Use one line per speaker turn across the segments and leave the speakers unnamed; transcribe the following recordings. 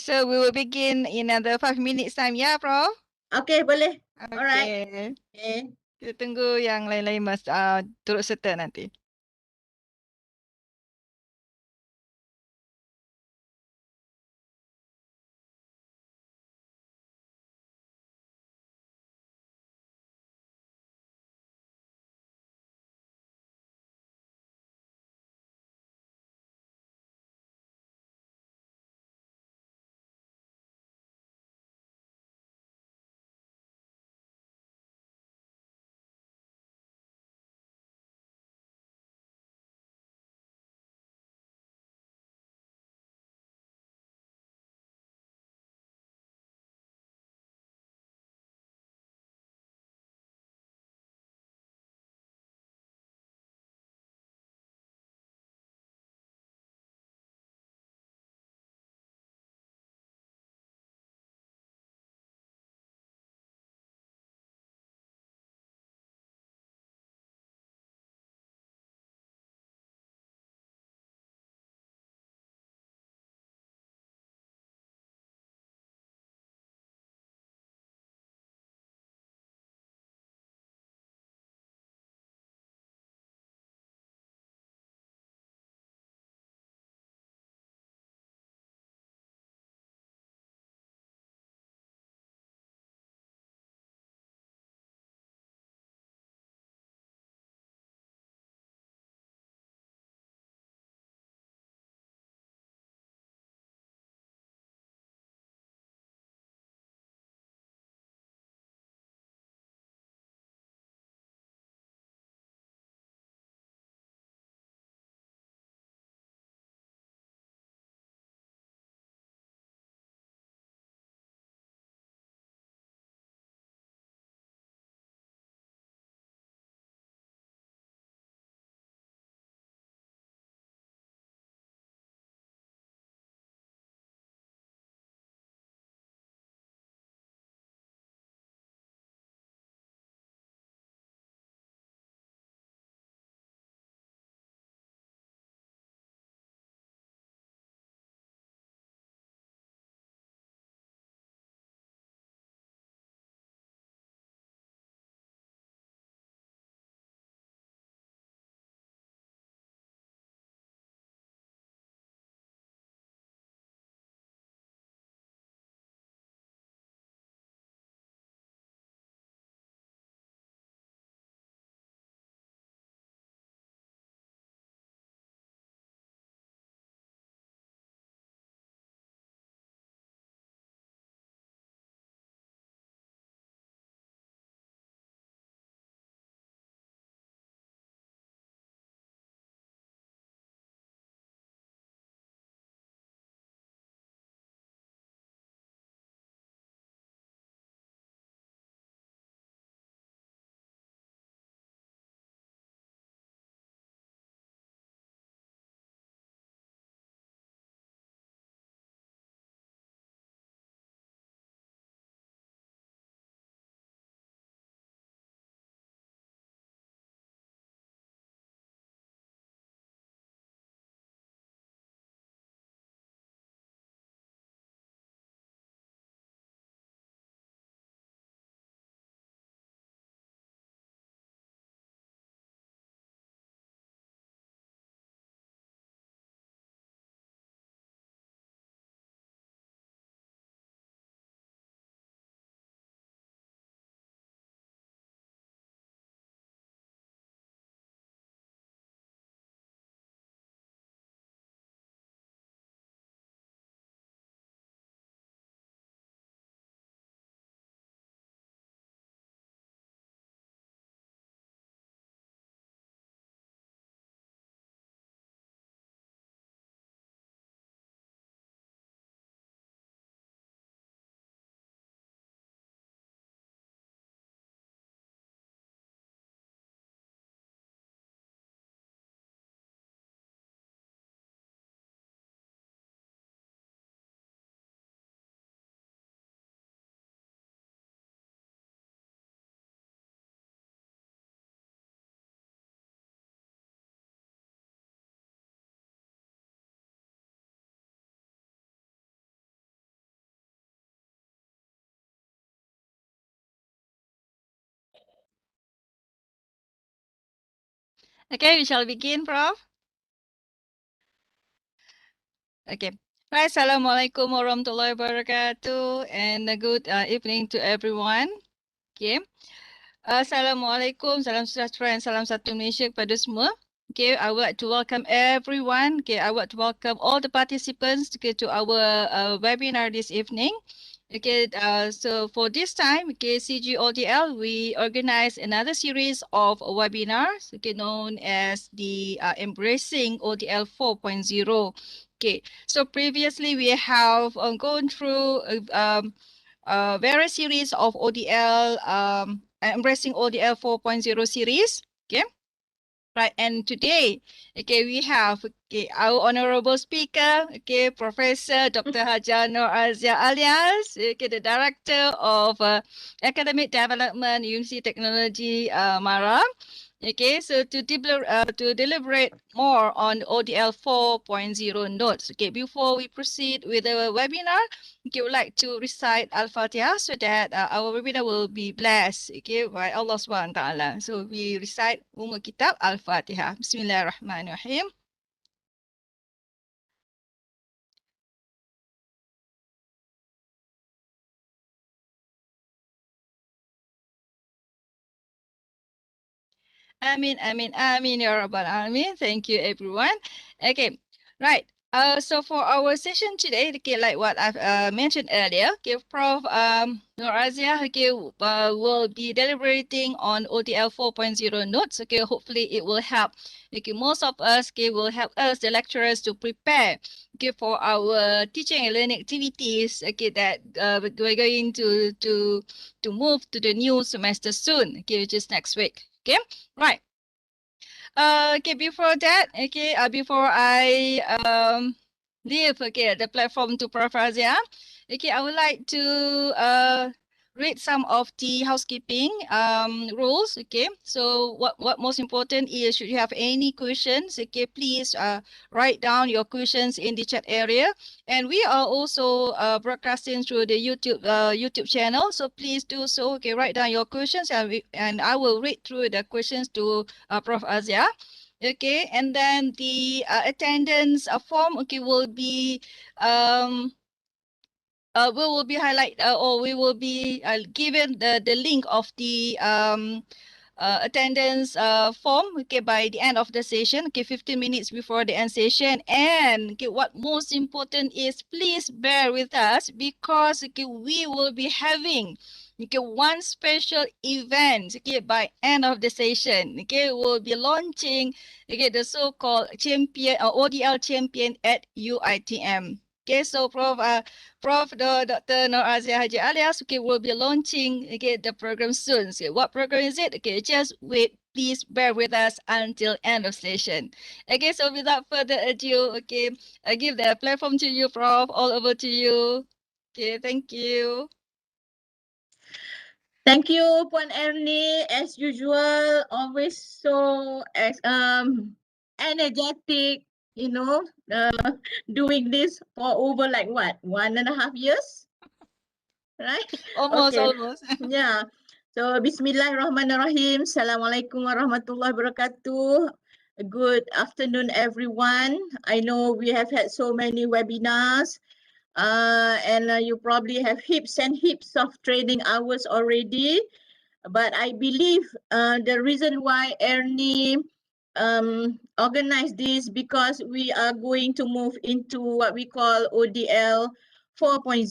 So we will begin in another 5 minutes time, ya, Prof?
Okay, boleh. Alright.
Okay.
Okay.
Kita tunggu yang lain-lain turut serta nanti. Okay, we shall begin, Prof. Okay. Right, Assalamualaikum warahmatullahi wabarakatuh and a good evening to everyone. Okay. Assalamualaikum, salam sejahtera and salam satu Malaysia kepada semua. Okay, I would like to welcome everyone. Okay, I would like to welcome all the participants to our webinar this evening. Okay, so for this time, okay, CGODL, we organize another series of webinars, okay, known as the Embracing ODL 4.0. Okay, so previously we have gone through various series of ODL, Embracing ODL 4.0 series. Okay. Right, and today, okay, we have our honorable speaker, okay, Professor Dr. Hajah Aziah Alias, okay, the Director of Academic Development, Universiti Teknologi, Mara. Okay, so to deliberate more on ODL 4.0 notes. Okay, before we proceed with the webinar, okay, we would like to recite Al-Fatiha so that our webinar will be blessed, okay, by Allah SWT. So we recite Kitab Al-Fatiha. Bismillahirrahmanirrahim. Amin, amin, amin, ya Rabbal Alamin. Thank you, everyone. Okay, right. So for our session today, okay, like what I've mentioned earlier, okay, Prof. Aziah, okay, will be deliberating on ODL 4.0 notes. Okay, hopefully it will help. Okay, most of us, okay, will help us, the lecturers, to prepare, okay, for our teaching and learning activities. Okay, that we're going to move to the new semester soon. Okay, which is next week. Okay, right. Okay, before that, okay, before I leave, okay, the platform to Prof. Aziah, okay, I would like to read some of the housekeeping rules. Okay, so what most important is, should you have any questions, okay, please write down your questions in the chat area. And we are also broadcasting through the YouTube channel, so please do so. Okay, write down your questions, and I will read through the questions to Prof. Aziah. Okay, and then the attendance form, okay, will be we will be highlight or we will be given the link of the attendance form, okay, by the end of the session, okay, 15 minutes before the end session. And okay, what most important is, please bear with us, because okay, we will be having, okay, one special event, okay, by end of the session. Okay, we'll be launching, okay, the so-called champion ODL champion at UiTM. Okay, so Dr. Aziah Hajah Alias, okay, will be launching, okay, the program soon. So what program is it? Okay, just wait. Please bear with us until end of session. Okay, so without further ado, okay, I give the platform to you, Prof. All over to you. Okay, thank you.
Thank you, Puan Erny. As usual, always so energetic, you know, doing this for over like what, 1.5 years, right?
Almost,
Okay.
almost.
Yeah. So Bismillahirrahmanirrahim. Assalamualaikum warahmatullahi wabarakatuh. Good afternoon, everyone. I know we have had so many webinars, and you probably have heaps and heaps of training hours already. But I believe the reason why Erny organized this, because we are going to move into what we call ODL 4.0.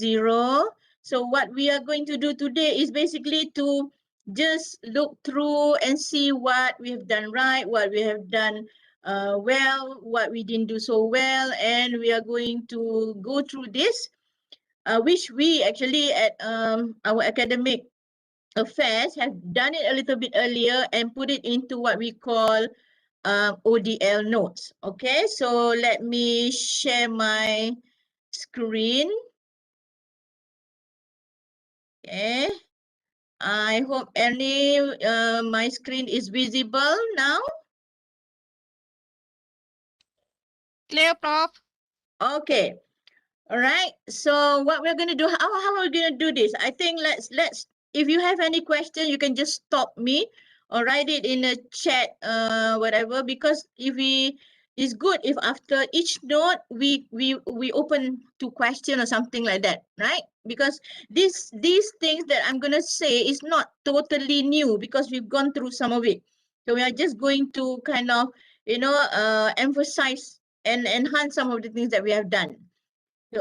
So what we are going to do today is basically to just look through and see what we have done right, what we have done well, what we didn't do so well, and we are going to go through this, which we actually at our academic affairs have done it a little bit earlier and put it into what we call ODL notes. Okay, so let me share my screen. Okay, I hope Erny, my screen is visible now.
Clear, Prof.
Okay, all right. So what we're gonna do? How are we gonna do this? I think let's. If you have any question, you can just stop me or write it in a chat, whatever, because it's good if after each note we open to question or something like that, right? Because these things that I'm gonna say is not totally new because we've gone through some of it. So we are just going to kind of, emphasize and enhance some of the things that we have done.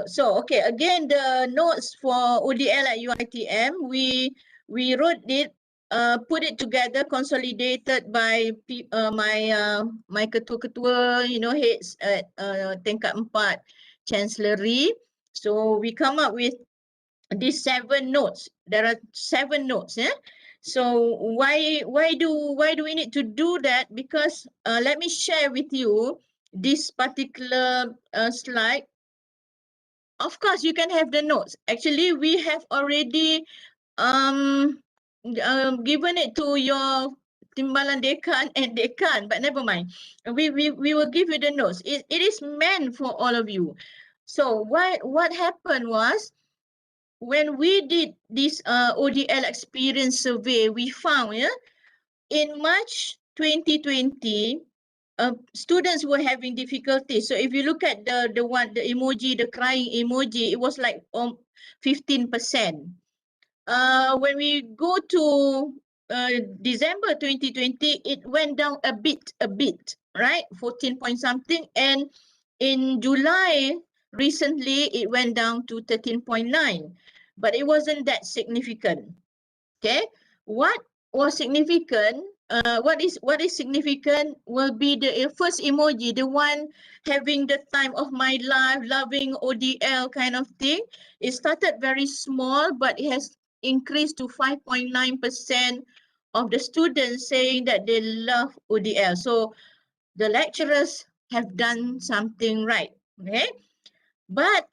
So okay, again, the notes for ODL at UiTM, we wrote it, put it together, consolidated by my ketua-ketua, heads at tingkat 4 chancellery. So we come up with these 7 notes. There are 7 notes, yeah. So why do we need to do that? Because let me share with you this particular slide. Of course, you can have the notes. Actually, we have already given it to your timbalan dekan and dekan, but never mind. We will give you the notes. It is meant for all of you. So what happened was, when we did this ODL experience survey, we found, in March 2020, students were having difficulty. So if you look at the emoji, the crying emoji, it was like 15%. When we go to December 2020, it went down a bit, right? 14 point something. And in July, recently, it went down to 13.9. But it wasn't that significant. Okay, what was significant? What is significant will be the first emoji, the one having the time of my life, loving ODL kind of thing. It started very small, but it has increased to 5.9% of the students saying that they love ODL. So the lecturers have done something right. Okay, but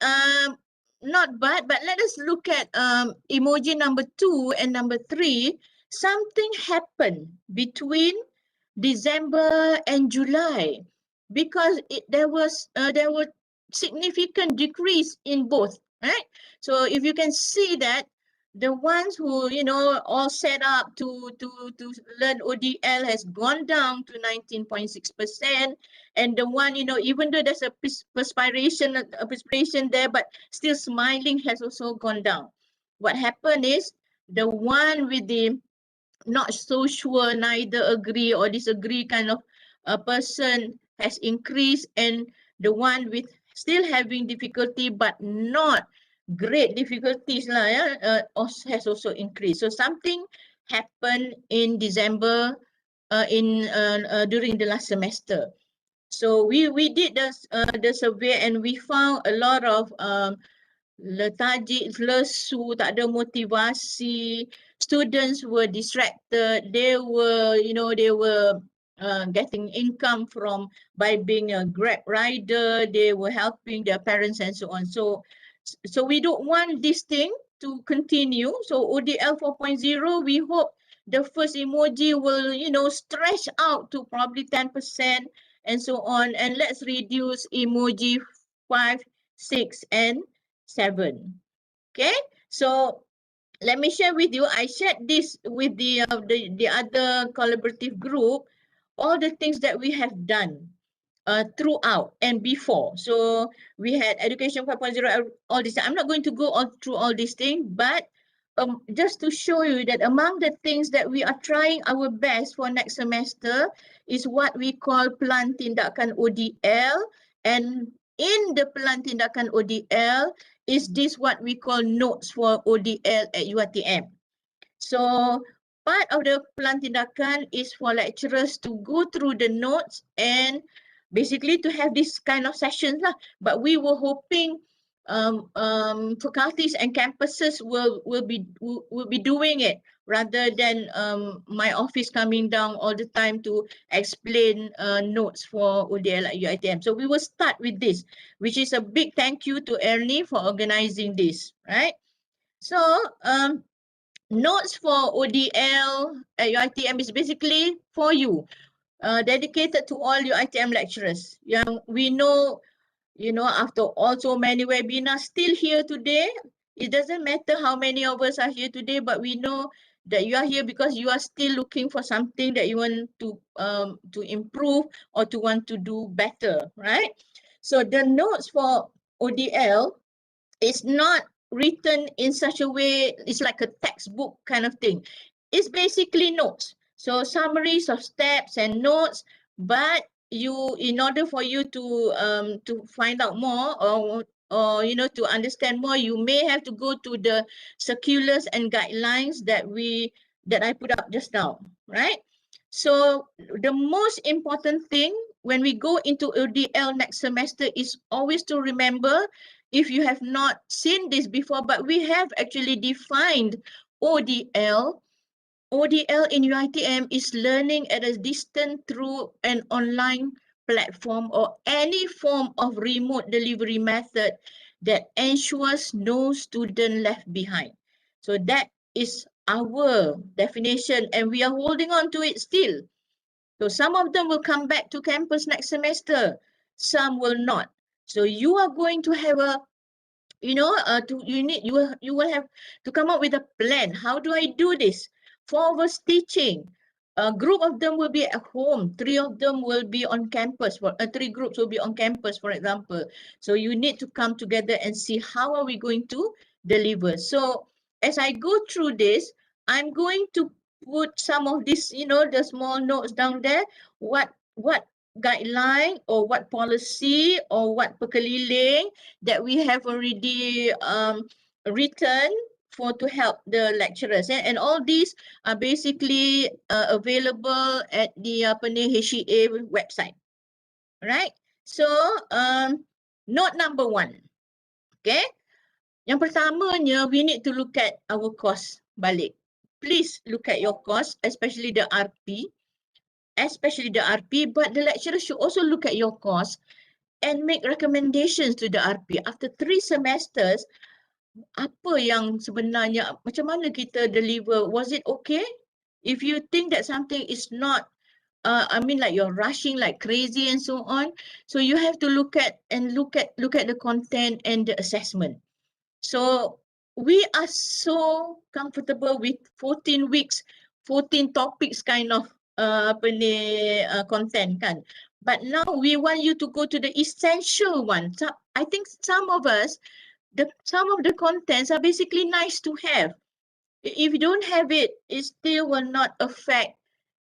but let us look at emoji number 2 and number 3. Something happened between December and July, because there were significant decrease in both, right? So if you can see that the ones who all set up to learn ODL has gone down to 19.6%, and the one, even though there's a perspiration there, but still smiling, has also gone down. What happened is, the one with the not so sure, neither agree or disagree kind of a person has increased, and the one with still having difficulty but not great difficulties has also increased. So something happened in December, during the last semester. So we did the survey, and we found a lot of lethargic, lesu, tak ada motivasi. Students were distracted. They were, getting income by being a Grab rider. They were helping their parents and so on. So we don't want this thing to continue. So ODL 4.0, we hope the first emoji will, stretch out to probably 10% and so on. And let's reduce emoji 5, 6, and 7. Okay, so let me share with you. I shared this with the other collaborative group, all the things that we have done throughout and before. So we had education 5.0, all this. I'm not going to go through all these things, but just to show you that among the things that we are trying our best for next semester is what we call Pelan Tindakan ODL. And in the Pelan Tindakan ODL is this what we call notes for ODL at UiTM. So part of the Pelan Tindakan is for lecturers to go through the notes and basically to have this kind of sessions lah. But we were hoping faculties and campuses will be doing it, rather than my office coming down all the time to explain notes for ODL at UiTM. So we will start with this, which is a big thank you to Erny for organizing this, right? So notes for ODL at UiTM is basically for you, dedicated to all UiTM lecturers. We know, after also many webinars still here today, it doesn't matter how many of us are here today, but we know that you are here because you are still looking for something that you want to improve or to want to do better, right? So the notes for ODL is not written in such a way, it's like a textbook kind of thing. It's basically notes. So summaries of steps and notes, but in order for you to find out more or to understand more, you may have to go to the circulars and guidelines that I put up just now, right? So the most important thing when we go into ODL next semester is always to remember, if you have not seen this before, but we have actually defined ODL. ODL in UiTM is learning at a distance through an online platform or any form of remote delivery method that ensures no student left behind. So that is our definition, and we are holding on to it still. So some of them will come back to campus next semester, some will not. So you are going to have a you will have to come up with a plan. How do I do this? 4 hours teaching. A group of them will be at home. 3 of them will be on campus. 3 groups will be on campus, for example. So you need to come together and see how are we going to deliver. So as I go through this, I'm going to put some of this, the small notes down there. What guideline or what policy or what perkeliling that we have already written to help the lecturers, and all these are basically available at the HEA website, right? So note number 1, okay? Yang pertamanya, we need to look at our course balik. Please look at your course, especially the RP, but the lecturer should also look at your course and make recommendations to the RP. After 3 semesters, apa yang sebenarnya, macam mana kita deliver? Was it okay? If you think that something is not, like you're rushing like crazy and so on, so you have to look at the content and the assessment. So we are so comfortable with 14 weeks, 14 topics kind of content kan. But now we want you to go to the essential one. So I think some of the contents are basically nice to have. If you don't have it, it still will not affect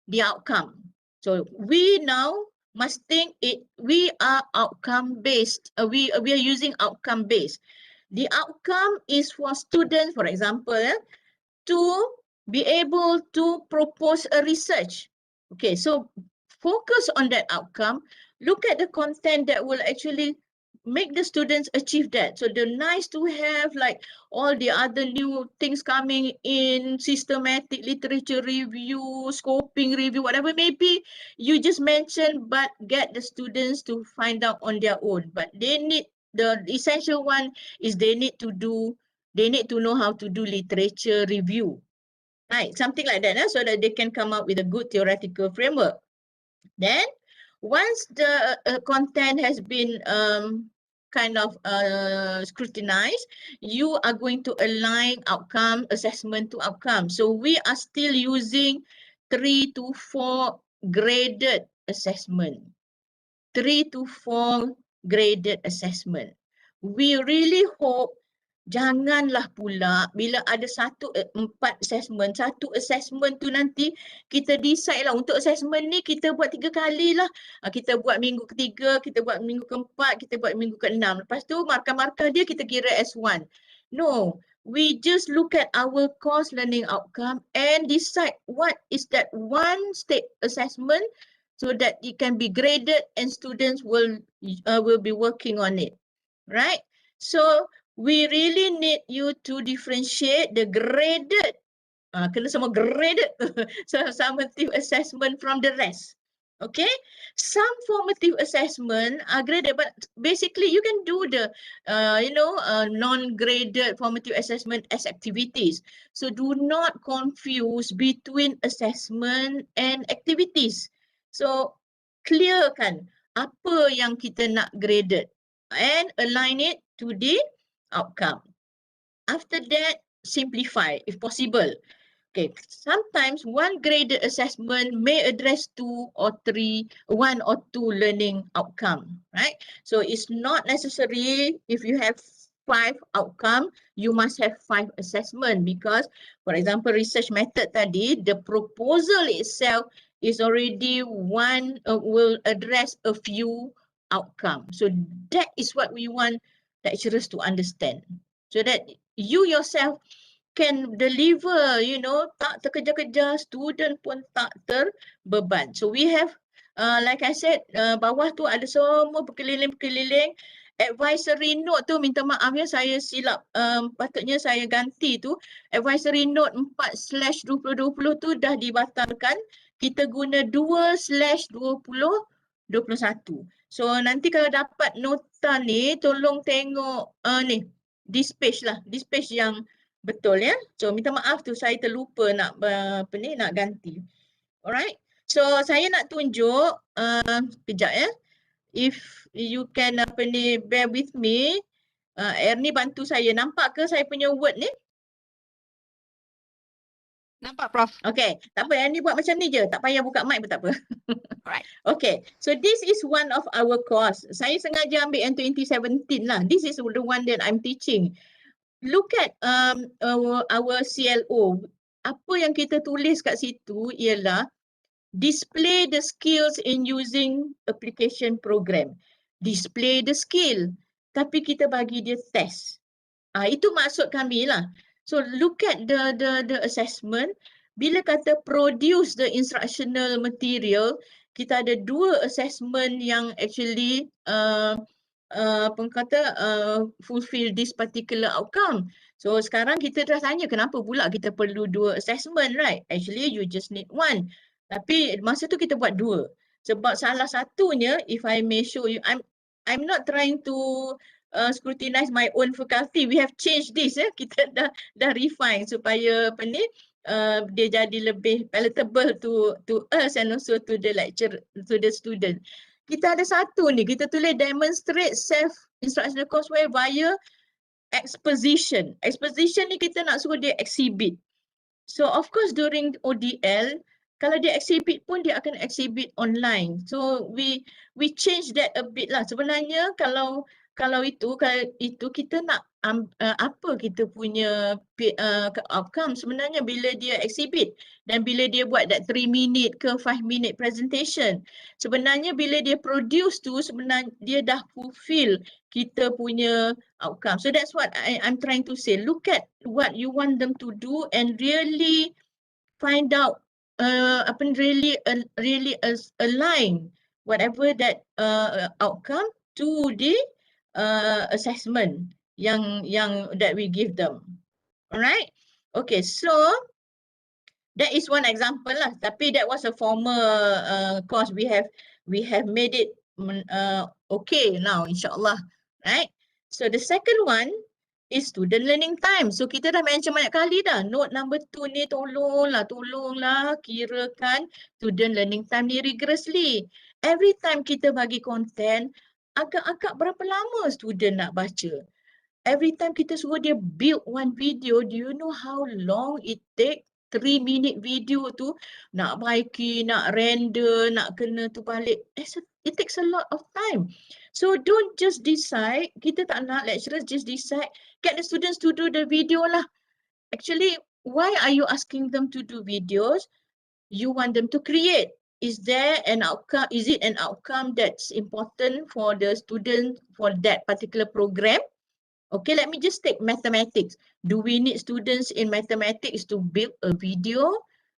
the outcome. So we now must think we are outcome based. We are using outcome based. The outcome is for students, for example, to be able to propose a research. Okay, so focus on that outcome. Look at the content that will actually make the students achieve that. So they're nice to have, like all the other new things coming in, systematic literature review, scoping review, whatever maybe you just mentioned, but get the students to find out on their own. But they need, the essential one is they need to know how to do literature review. Right, something like that, so that they can come up with a good theoretical framework. Then, once the content has been kind of scrutinized, you are going to align outcome assessment to outcome. So we are still using 3 to 4 graded assessment. 3 to 4 graded assessment. We really hope janganlah pula bila ada 4 assessment, satu assessment tu nanti kita decide lah untuk assessment ni kita buat 3 kali lah. Kita buat minggu ketiga, kita buat minggu keempat, kita buat minggu keenam. Lepas tu markah-markah dia kita kira S1. No, we just look at our course learning outcome and decide what is that one state assessment so that it can be graded and students will be working on it, right? So we really need you to differentiate the graded, kena semua graded summative assessment from the rest. Okay, some formative assessment are graded, but basically you can do the non-graded formative assessment as activities. So do not confuse between assessment and activities. So clear kan apa yang kita nak graded and align it to the outcome. After that, simplify if possible. Okay, sometimes one graded assessment may address one or two learning outcome, right? So it's not necessary if you have 5 outcome, you must have 5 assessment because, for example, research method tadi, the proposal itself is already will address a few outcome. So that is what we want lecturers to understand. So that you yourself can deliver, tak terkejar-kejar, student pun tak terbeban. So we have, like I said, bawah tu ada semua berkeliling-keliling. Advisory note tu, minta maaf ya, saya silap, patutnya saya ganti tu. Advisory note 4/2020 tu dah dibatalkan. Kita guna 2/2021. So nanti kalau dapat nota ni, tolong tengok ni, this page lah, this page yang betul ya. So minta maaf tu saya terlupa nak nak ganti. Alright. So saya nak tunjuk kejap ya. If you can bear with me. Erny bantu saya. Nampak ke saya punya word ni?
Nampak, Prof.
Okay. Tak apa, Erny buat macam ni je. Tak payah buka mic pun tak apa.
Alright.
Okay. So this is one of our course. Saya sengaja ambil yang 2017 lah. This is the one that I'm teaching. Look at our CLO. Apa yang kita tulis kat situ ialah display the skills in using application program. Display the skill. Tapi kita bagi dia test. Itu maksud kami lah. So look at the assessment. Bila kata produce the instructional material, kita ada 2 assessment yang actually fulfill this particular outcome. So sekarang kita dah tanya kenapa pula kita perlu 2 assessment, right? Actually you just need 1. Tapi masa tu kita buat 2. Sebab salah satunya, if I may show you, I'm not trying to scrutinize my own faculty. We have changed this ya. Kita dah refine supaya dia jadi lebih palatable to us and also to the student. Kita ada satu ni, kita tulis demonstrate self-instructional courseware via exposition. Exposition ni kita nak suruh dia exhibit. So of course during ODL, kalau dia exhibit pun dia akan exhibit online. So we change that a bit lah. Sebenarnya kalau itu kita nak apa kita punya outcome sebenarnya bila dia exhibit dan bila dia buat that 3 minute ke 5 minute presentation. Sebenarnya bila dia produce tu sebenarnya dia dah fulfill kita punya outcome. So that's what I'm trying to say. Look at what you want them to do and really find out really align whatever that outcome to the assessment yang that we give them. Alright? Okay, so that is one example lah. Tapi that was a former course. We have made it okay now, insyaAllah. Right? So the second one is student learning time. So kita dah mention banyak kali dah. Note number 2 ni tolonglah kirakan student learning time ni rigorously. Every time kita bagi content, agak-agak berapa lama student nak baca? Every time kita suruh dia build one video, do you know how long it take? 3 minute video tu nak baiki, nak render, nak kena tu balik. It takes a lot of time. So don't just decide, kita tak nak lecturers just decide, get the students to do the video lah. Actually, why are you asking them to do videos? You want them to create. Is there an outcome? Is it an outcome that's important for the student for that particular program? Okay, let me just take mathematics. Do we need students in mathematics to build a video?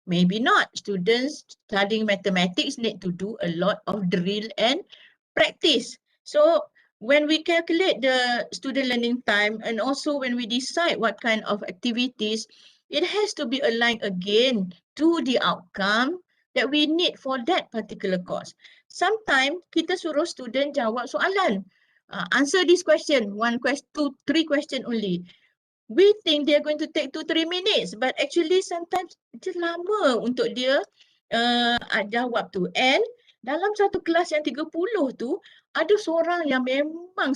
Maybe not. Students studying mathematics need to do a lot of drill and practice. So when we calculate the student learning time and also when we decide what kind of activities, it has to be aligned again to the outcome that we need for that particular course. Sometimes kita suruh student jawab soalan. Answer this question, 1 question, 2, 3 question only. We think they are going to take 2-3 minutes, but actually sometimes it's lama untuk dia jawab tu. And dalam satu kelas yang 30 tu, ada seorang yang memang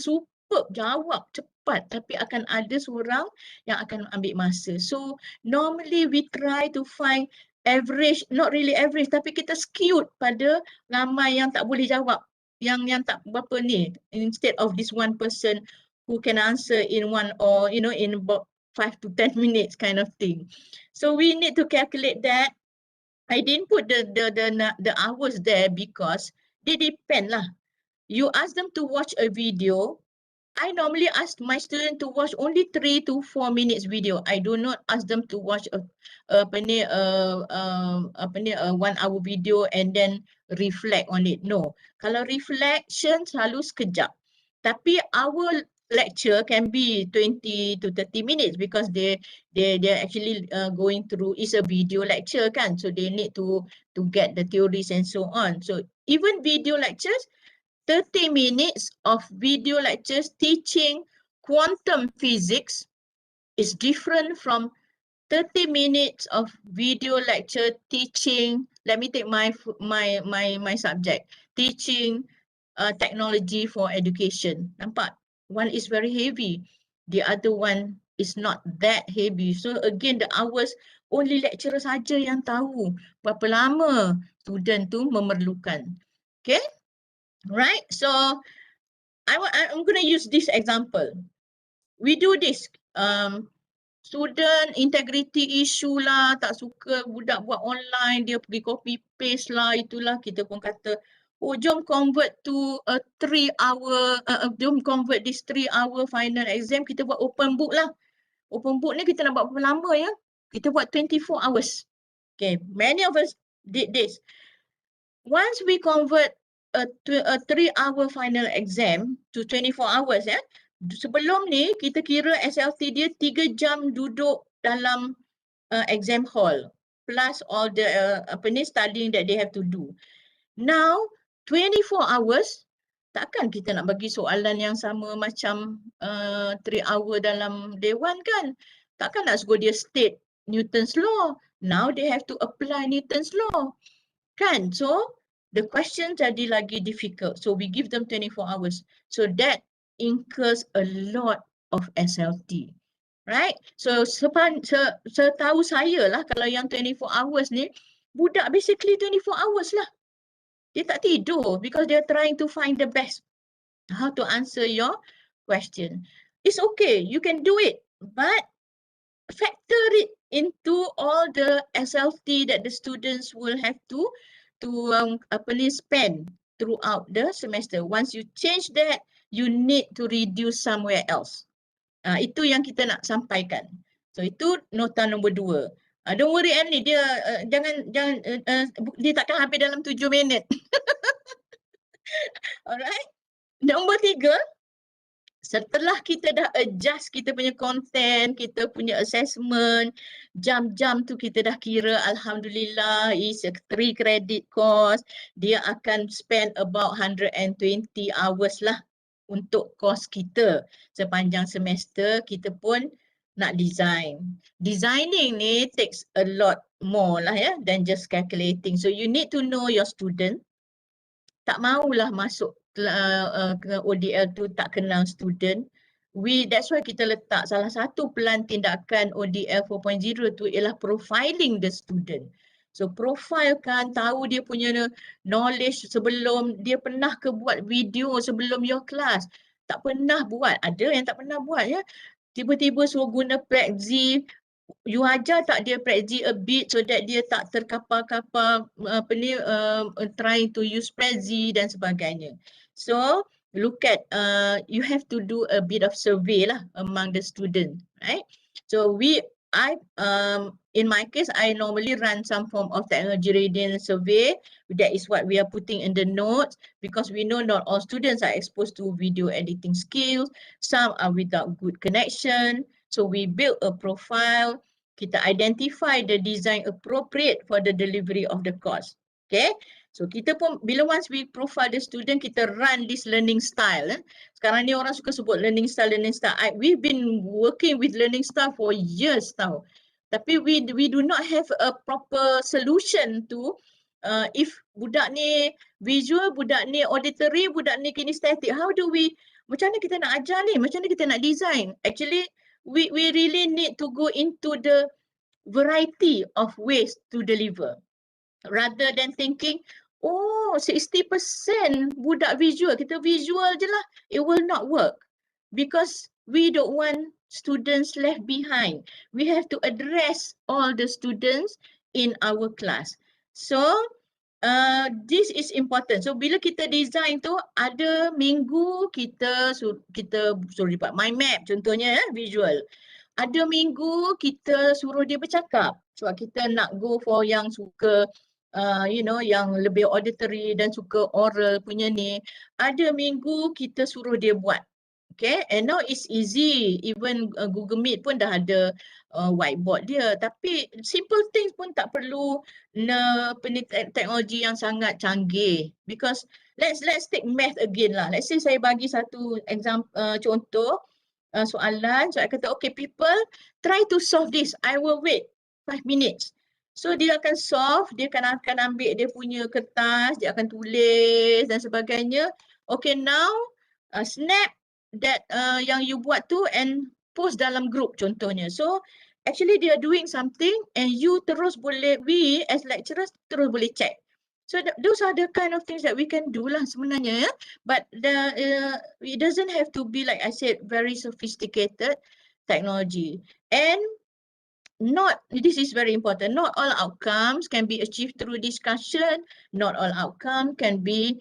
superb, jawab cepat, tapi akan ada seorang yang akan ambil masa. So normally we try to find average, not really average, tapi kita skewed pada ramai yang tak boleh jawab, yang tak berapa ni, instead of this one person who can answer in one or in about 5 to 10 minutes kind of thing. So we need to calculate that. I didn't put the hours there because they depend lah. You ask them to watch a video. I normally ask my student to watch only 3 to 4 minutes video. I do not ask them to watch a 1 hour video and then reflect on it. No. Kalau reflection selalu sekejap. Tapi our lecture can be 20 to 30 minutes because they're actually going through, is a video lecture kan, so they need to get the theories and so on. So even video lectures, 30 minutes of video lectures teaching quantum physics is different from 30 minutes of video lecture teaching, let me take my subject, teaching technology for education. Nampak? One is very heavy, the other one is not that heavy. So again, the hours, only lecturer saja yang tahu berapa lama student tu memerlukan. Okay? Right? So I'm going to use this example. We do this. Student integrity issue lah, tak suka budak buat online, dia pergi copy paste lah, itulah kita pun kata, oh jom convert to a 3 hour, jom convert this 3 hour final exam, kita buat open book lah. Open book ni kita nak buat berapa lama ya? Kita buat 24 hours. Okay, many of us did this. Once we convert a 3-hour final exam to 24 hours ya, sebelum ni kita kira SLT dia 3 jam duduk dalam exam hall plus all the studying that they have to do. Now 24 hours, takkan kita nak bagi soalan yang sama macam 3 hour dalam dewan kan? Takkan nak suruh dia state Newton's law. Now they have to apply Newton's law. Kan? So the question jadi lagi difficult. So we give them 24 hours. So that incurs a lot of SLT. Right? So setahu saya lah, kalau yang 24 hours ni, budak basically 24 hours lah. Dia tak tidur because they're trying to find the best how to answer your question. It's okay, you can do it, but factor it into all the SLT that the students will have to spend throughout the semester. Once you change that, you need to reduce somewhere else. Itu yang kita nak sampaikan. So itu nota nombor 2. Don't worry Erny, dia jangan dia takkan habis dalam 7 minit. Alright. Nombor 3, setelah kita dah adjust kita punya content, kita punya assessment, jam-jam tu kita dah kira, alhamdulillah is a 3 credit course, dia akan spend about 120 hours lah untuk course kita. Sepanjang semester kita pun nak design. Designing ni takes a lot more lah ya than just calculating. So you need to know your student. Tak maulah masuk ke ODL tu tak kenal student. That's why kita letak salah satu pelan tindakan ODL 4.0 tu ialah profiling the student. So profilekan, tahu dia punya knowledge sebelum, dia pernah ke buat video sebelum your class. Tak pernah buat, ada yang tak pernah buat ya. Tiba-tiba suruh guna Prezi, you ajar tak dia Prezi a bit so that dia tak terkapar-kapar trying to use Prezi dan sebagainya. So look at you have to do a bit of survey lah among the student, right? So in my case I normally run some form of technology readiness survey. That is what we are putting in the notes because we know not all students are exposed to video editing skills. Some are without good connection. So we build a profile, kita identify the design appropriate for the delivery of the course. Okay, so kita pun bila once we profile the student, kita run this learning style. Sekarang ni orang suka sebut learning style. We've been working with learning style for years tau. Tapi we do not have a proper solution to if budak ni visual, budak ni auditory, budak ni kinesthetic, how do we macam mana kita nak ajar ni, macam mana kita nak design. Actually, we really need to go into the variety of ways to deliver rather than thinking, oh 60% budak visual, kita visual je lah, it will not work because we don't want students left behind. We have to address all the students in our class. So this is important. So bila kita design tu, ada minggu kita suruh dia buat mind map contohnya, visual. Ada minggu kita suruh dia bercakap sebab kita nak go for yang suka yang lebih auditory dan suka oral punya ni. Ada minggu kita suruh dia buat. Okay, and now it's easy. Even Google Meet pun dah ada whiteboard dia. Tapi simple things pun tak perlu teknologi yang sangat canggih. Because let's take math again lah. Let's say saya bagi satu contoh soalan. So I kata, okay people, try to solve this. I will wait 5 minutes. So dia akan solve, dia akan ambil dia punya kertas, dia akan tulis dan sebagainya. Okay, now snap that yang you buat tu and post dalam group contohnya. So actually they are doing something and you terus boleh, we as lecturers terus boleh check. So those are the kind of things that we can do lah sebenarnya, ya. But it doesn't have to be, like I said, very sophisticated technology. And this is very important, not all outcomes can be achieved through discussion, not all outcome can be,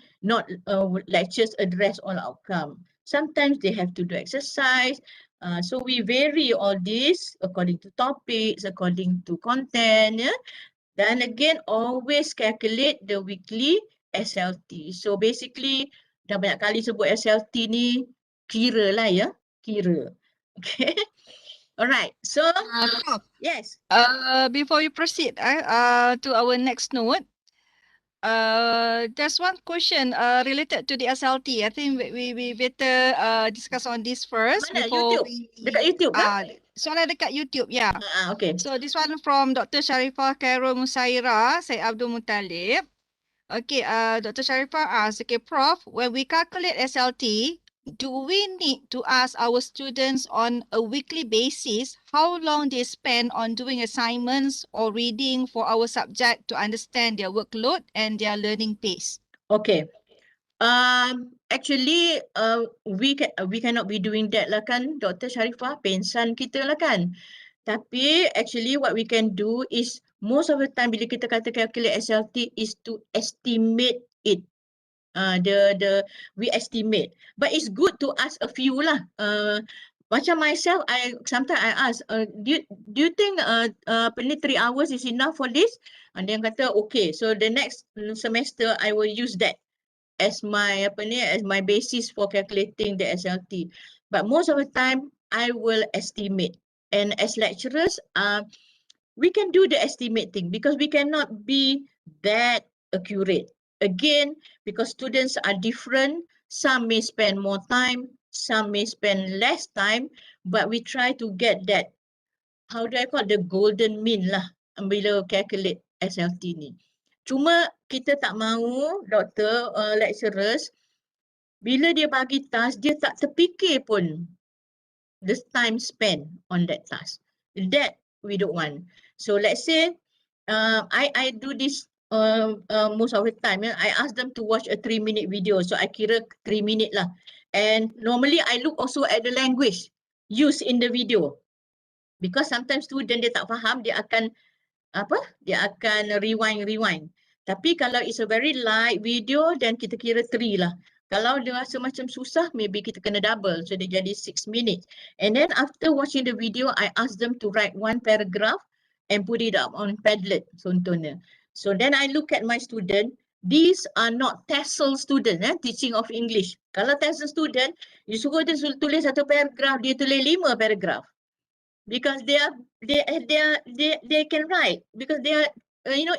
lectures address all outcome. Sometimes they have to do exercise, so we vary all this according to topics, according to content, ya. Then again, always calculate the weekly SLT. So basically, dah banyak kali sebut SLT ni, kira lah ya, kira. Okay. Alright, so
Prof,
yes.
before you proceed to our next note, there's one question related to the SLT. I think we better discuss on this first
Mana?
before
YouTube?
we
Dekat YouTube kan?
soalan dekat YouTube, yeah.
Okay.
So this one from Dr. Sharifah Khairul Musaira, Syed Abdul Muttalib. Okay, Dr. Sharifah asks, okay, Prof, when we calculate SLT, do we need to ask our students on a weekly basis how long they spend on doing assignments or reading for our subject to understand their workload and their learning pace?
Okay. Actually, we cannot be doing that lah kan, Dr. Sharifah, pensan kita lah kan. Tapi actually what we can do is most of the time bila kita kata calculate SLT is to estimate it. We estimate, but it's good to ask a few lah. Macam myself, sometimes I ask, do you think 3 hours is enough for this? And dia kata okay, so the next semester I will use that as my basis for calculating the SLT. But most of the time I will estimate, and as lecturers, we can do the estimating because we cannot be that accurate. Again, because students are different, some may spend more time, some may spend less time, but we try to get that, how do I call, the golden mean lah bila calculate SLT ni. Cuma kita tak mahu, doktor, lecturers, bila dia bagi task, dia tak terfikir pun the time spent on that task. That we don't want. So let's say I do this most of the time. I ask them to watch a 3-minute video. So I kira 3 minute lah. And normally I look also at the language used in the video. Because sometimes student dia tak faham, dia akan rewind. Tapi kalau it's a very light video, then kita kira 3 lah. Kalau dia rasa macam susah, maybe kita kena double. So dia jadi 6 minutes. And then after watching the video, I ask them to write 1 paragraph and put it up on Padlet contohnya. So then I look at my student. These are not TESOL student, teaching of English. Kalau TESOL student, you suruh dia tulis 1 paragraph, dia tulis 5 paragraph. Because they can write, because they are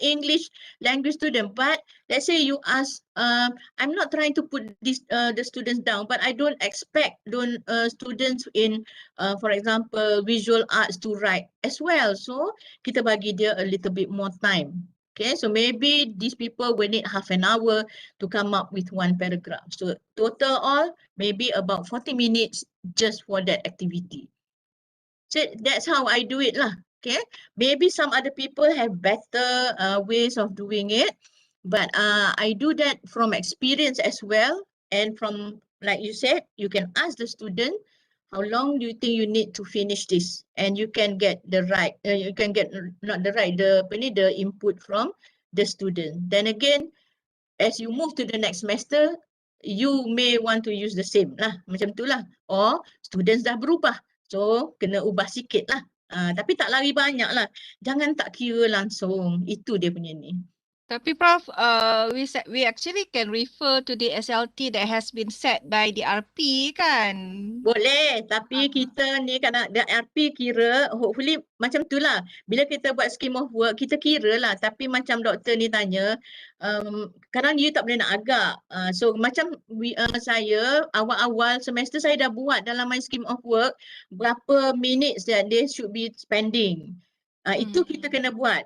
English language student. But let's say you ask, I'm not trying to put this the students down, but I don't expect students in for example visual arts to write as well. So kita bagi dia a little bit more time. Okay, so maybe these people will need half an hour to come up with one paragraph. So total all maybe about 40 minutes just for that activity. So that's how I do it lah. Okay, maybe some other people have better ways of doing it, but I do that from experience as well. And from, like you said, you can ask the student, how long do you think you need to finish this? And you can get the right, you can get not the right, the input from the student. Then again, as you move to the next semester, you may want to use the same lah, macam tu lah. Or students dah berubah, so kena ubah sikit lah. Tapi tak lari banyak lah. Jangan tak kira langsung. Itu dia punya ni.
Tapi Prof, we actually can refer to the SLT that has been set by the RP kan?
Boleh, tapi kita ni kadang the RP kira, hopefully macam tu lah. Bila kita buat scheme of work, kita kira lah. Tapi macam doktor ni tanya, kadang you tak boleh nak agak. So macam saya, awal-awal semester saya dah buat dalam my scheme of work, berapa minutes that they should be spending. Itu kita kena buat,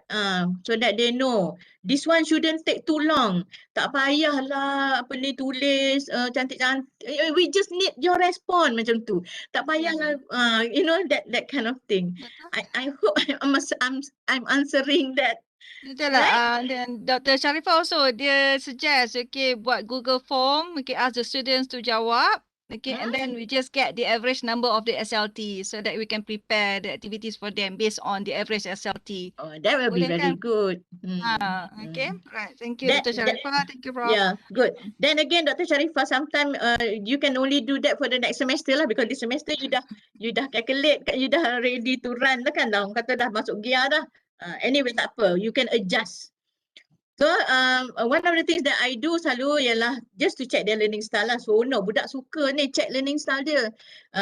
so that they know. This one shouldn't take too long. Tak payahlah apa ni tulis cantik-cantik. We just need your response macam tu. Tak payahlah you know that kind of thing.
Betul.
I hope I'm answering that.
Betul
Right?
lah. Dan Dr. Sharifah also dia suggest okay buat Google form, okay ask the students to jawab. Okay, and then we just get the average number of the SLT so that we can prepare the activities for them based on the average SLT.
Oh, that will be
Boleh
very
kan?
good.
Okay, right. Thank you, Dr. Sharifah. Thank you, Prof.
Yeah, good. Then again, Dr. Sharifah, sometimes you can only do that for the next semester lah, because this semester you dah calculate, you dah ready to run lah kan, dah orang kata dah masuk gear dah. Anyway, tak apa, you can adjust. So one of the things that I do selalu ialah just to check their learning style lah. So no, budak suka ni check learning style dia.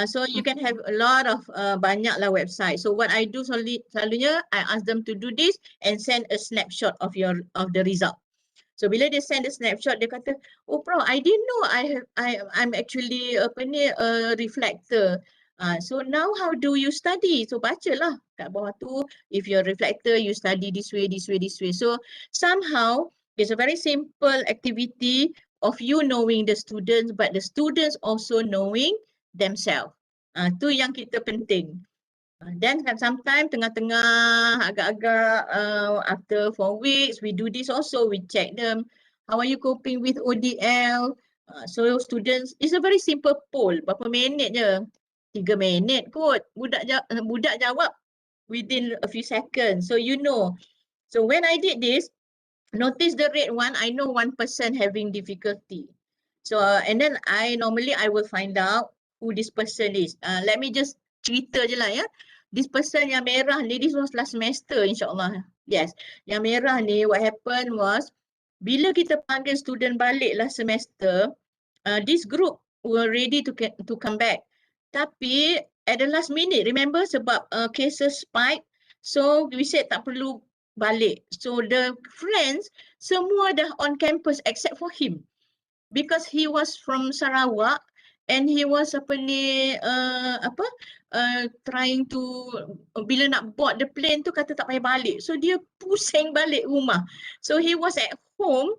So you can have a lot of banyak lah website. So what I do selalunya, I ask them to do this and send a snapshot of the result. So bila dia send the snapshot, dia kata, oh Prof, I didn't know I'm actually a reflector. So now how do you study? So bacalah kat bawah tu, if you're a reflector, you study this way, this way, this way. So somehow it's a very simple activity of you knowing the students, but the students also knowing themselves. Tu yang kita penting. Then kan sometimes tengah-tengah agak-agak after 4 weeks we do this also, we check them, how are you coping with ODL? So students, it's a very simple poll, berapa minit je, 3 minit kot, budak jawab within a few seconds, so you know. So when I did this, notice the rate one, I know 1% having difficulty. So and then I will find out who this person is. Let me just cerita je lah ya. This person yang merah ni, this was last semester insyaAllah. Yes, yang merah ni what happened was, bila kita panggil student balik last semester, this group were ready to come back. Tapi at the last minute, remember sebab cases spike, so we said tak perlu balik. So the friends semua dah on campus except for him. Because he was from Sarawak and he was trying to, bila nak board the plane tu kata tak payah balik. So dia pusing balik rumah. So he was at home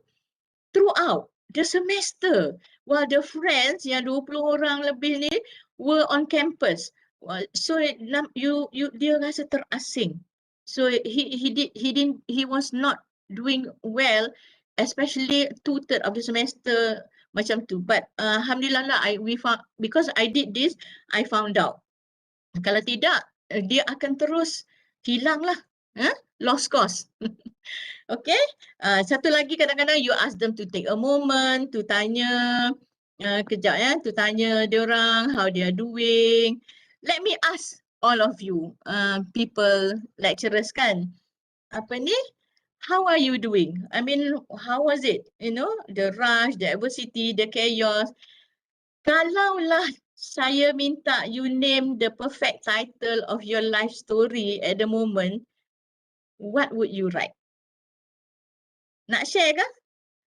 throughout the semester while the friends yang 20 orang lebih ni were on campus. So dia rasa terasing. So he was not doing well, especially 2/3 of the semester macam tu. But alhamdulillah lah, because I did this, I found out. Kalau tidak, dia akan terus hilang lah, lost cause. Okay, satu lagi kadang-kadang you ask them to take a moment to tanya, kejap ya, to tanya diorang how they are doing. Let me ask all of you, people, lecturers kan, apa ni, how are you doing? I mean, how was it? You know, the rush, the adversity, the chaos. Kalaulah saya minta you name the perfect title of your life story at the moment, what would you write? Nak share ke?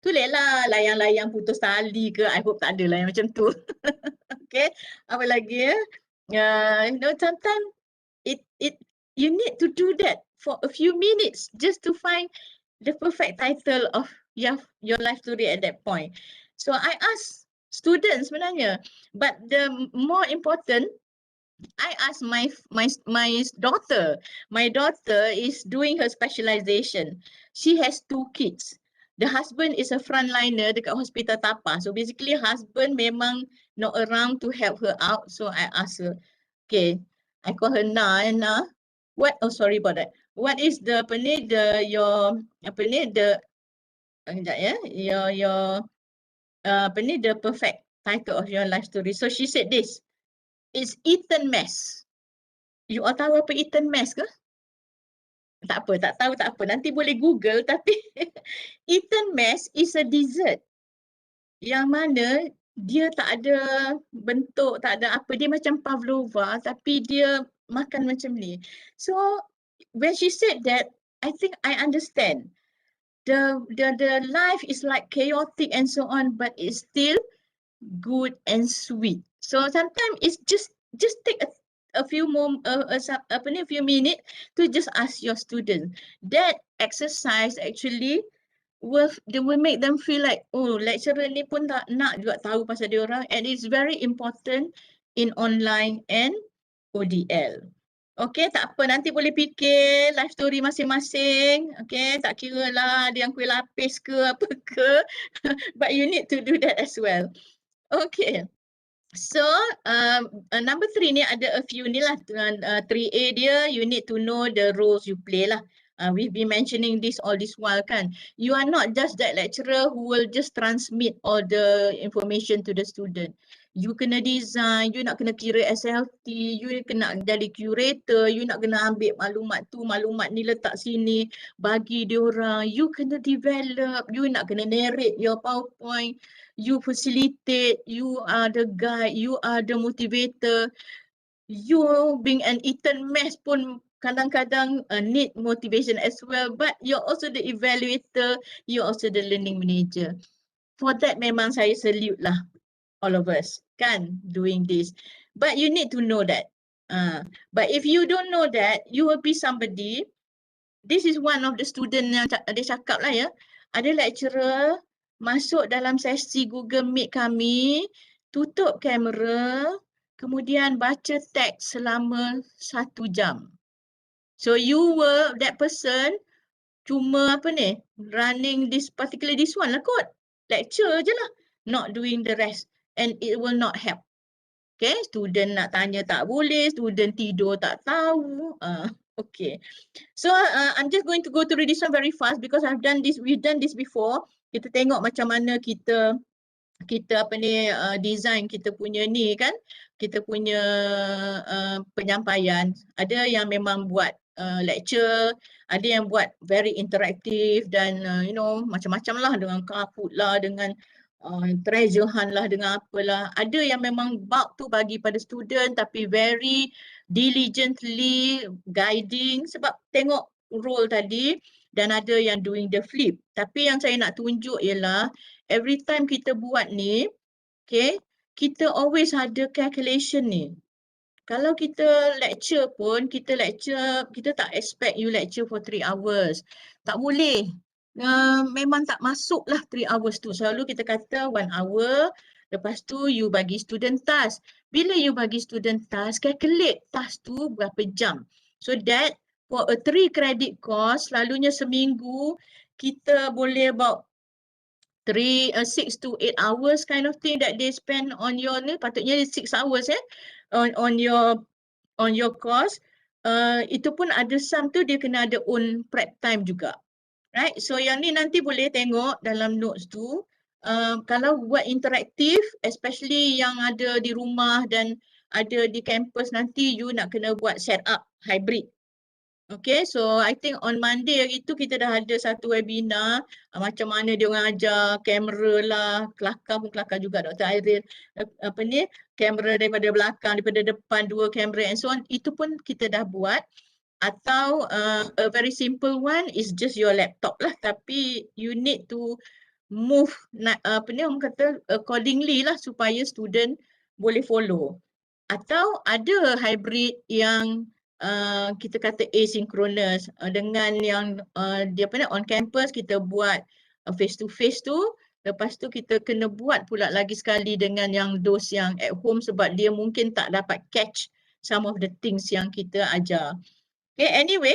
Tulislah layang-layang putus tali ke, I hope tak ada lah yang macam tu. Okay, apa lagi ya? You know, sometimes you need to do that for a few minutes just to find the perfect title of your life story at that point. So I asked students sebenarnya, but the more important, I asked my daughter. My daughter is doing her specialization. She has 2 kids. The husband is a frontliner dekat hospital Tapa. So basically husband memang not around to help her out. So I asked her, okay, I call her Na. What? Oh, sorry about that. What is the apa ni your apa ni sekejap ya, your apa ni the perfect title of your life story. So she said this, it's eaten mess. You all tahu apa eaten mess ke? Tak apa, tak tahu tak apa. Nanti boleh Google tapi eaten mess is a dessert yang mana dia tak ada bentuk, tak ada apa. Dia macam pavlova tapi dia makan macam ni. So when she said that, I think I understand. The life is like chaotic and so on, but it's still good and sweet. So sometimes it's just take a few a few minutes to just ask your student. That exercise actually will make them feel like, oh, lecturer ni pun tak nak juga tahu pasal dia orang, and it's very important in online and ODL. Okay, tak apa, nanti boleh fikir life story masing-masing. Okay, tak kira lah dia yang kuih lapis ke apa ke, but you need to do that as well. Okay. So number 3 ni ada a few ni lah. 3A dia, you need to know the roles you play lah. We've been mentioning this all this while kan. You are not just that lecturer who will just transmit all the information to the student. You kena design, you nak kena kira SLT, you kena jadi curator, you nak kena ambil maklumat tu, maklumat ni letak sini, bagi diorang. You kena develop, you nak kena narrate your PowerPoint, you facilitate, you are the guide, you are the motivator. You being an eaten mess pun kadang-kadang need motivation as well, but you're also the evaluator, you're also the learning manager. For that memang saya salute lah all of us kan doing this. But you need to know that. But if you don't know that, you will be somebody. This is one of the student yang dia cakap lah ya. Ada lecturer masuk dalam sesi Google Meet kami, tutup kamera, kemudian baca teks selama 1 jam. So you were that person cuma apa ni, running this one lah kot. Lecture je lah, not doing the rest, and it will not help. Okay, student nak tanya tak boleh, student tidur tak tahu. Okay. So I'm just going to go through this one very fast because we've done this before. Kita tengok macam mana kita apa ni design kita punya ni kan, kita punya penyampaian. Ada yang memang buat lecture, ada yang buat very interactive dan macam-macam lah, dengan Kahoot lah, dengan treasure hunt lah, dengan apalah. Ada yang memang bulk tu bagi pada student tapi very diligently guiding sebab tengok role tadi, dan ada yang doing the flip. Tapi yang saya nak tunjuk ialah every time kita buat ni, okay, kita always ada calculation ni. Kalau kita lecture pun, kita tak expect you lecture for 3 hours. Tak boleh. Memang tak masuk lah 3 hours tu. Selalu kita kata 1 hour, lepas tu you bagi student task. Bila you bagi student task, calculate task tu berapa jam. So that for a 3 credit course, selalunya seminggu, kita boleh about 6 to 8 hours kind of thing that they spend on your ni, patutnya 6 hours on your course. Itu pun ada some tu dia kena ada own prep time juga. Right? So yang ni nanti boleh tengok dalam notes tu. Kalau buat interaktif, especially yang ada di rumah dan ada di kampus, nanti you nak kena buat set up hybrid. Okay, so I think on Monday hari tu kita dah ada satu webinar macam mana dia orang ajar kamera lah, kelakar pun kelakar juga Dr. Irene, apa ni, kamera daripada belakang, daripada depan, 2 kamera and so on, itu pun kita dah buat. Atau a very simple one is just your laptop lah, tapi you need to move apa ni orang kata accordingly lah supaya student boleh follow. Atau ada hybrid yang kita kata asynchronous, dengan yang dia apa ni, on campus kita buat face to face tu, lepas tu kita kena buat pula lagi sekali dengan yang those yang at home sebab dia mungkin tak dapat catch some of the things yang kita ajar. Okay, anyway,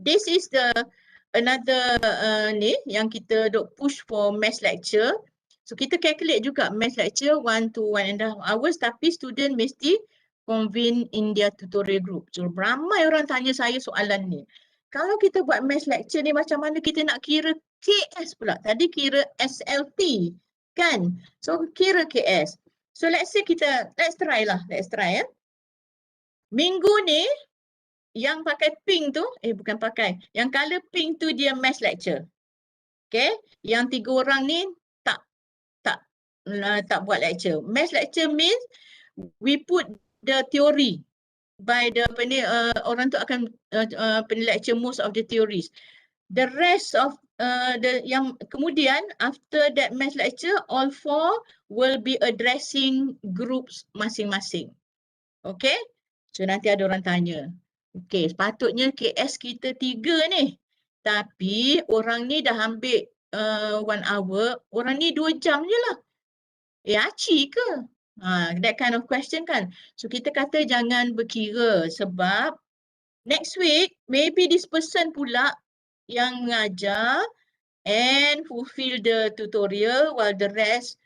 this is the another ni yang kita dok push for mass lecture. So kita calculate juga mass lecture 1 to 1.5 hours, tapi student mesti convene in their tutorial group. So ramai orang tanya saya soalan ni. Kalau kita buat mass lecture ni macam mana kita nak kira KS pula? Tadi kira SLT kan? So kira KS. So let's try ya. Minggu ni yang pakai pink tu, bukan pakai, yang color pink tu dia mass lecture. Okay, yang 3 orang ni tak buat lecture. Mass lecture means we put the theory by the orang tu akan lecture most of the theories. The rest of yang kemudian after that mass lecture, all 4 will be addressing groups masing-masing. Okay, so nanti ada orang tanya, okay, sepatutnya KS kita 3 ni, tapi orang ni dah ambil 1 hour, orang ni 2 jam je lah. Aci ke? That kind of question kan. So kita kata jangan berkira sebab next week maybe this person pula yang mengajar and fulfill the tutorial while the rest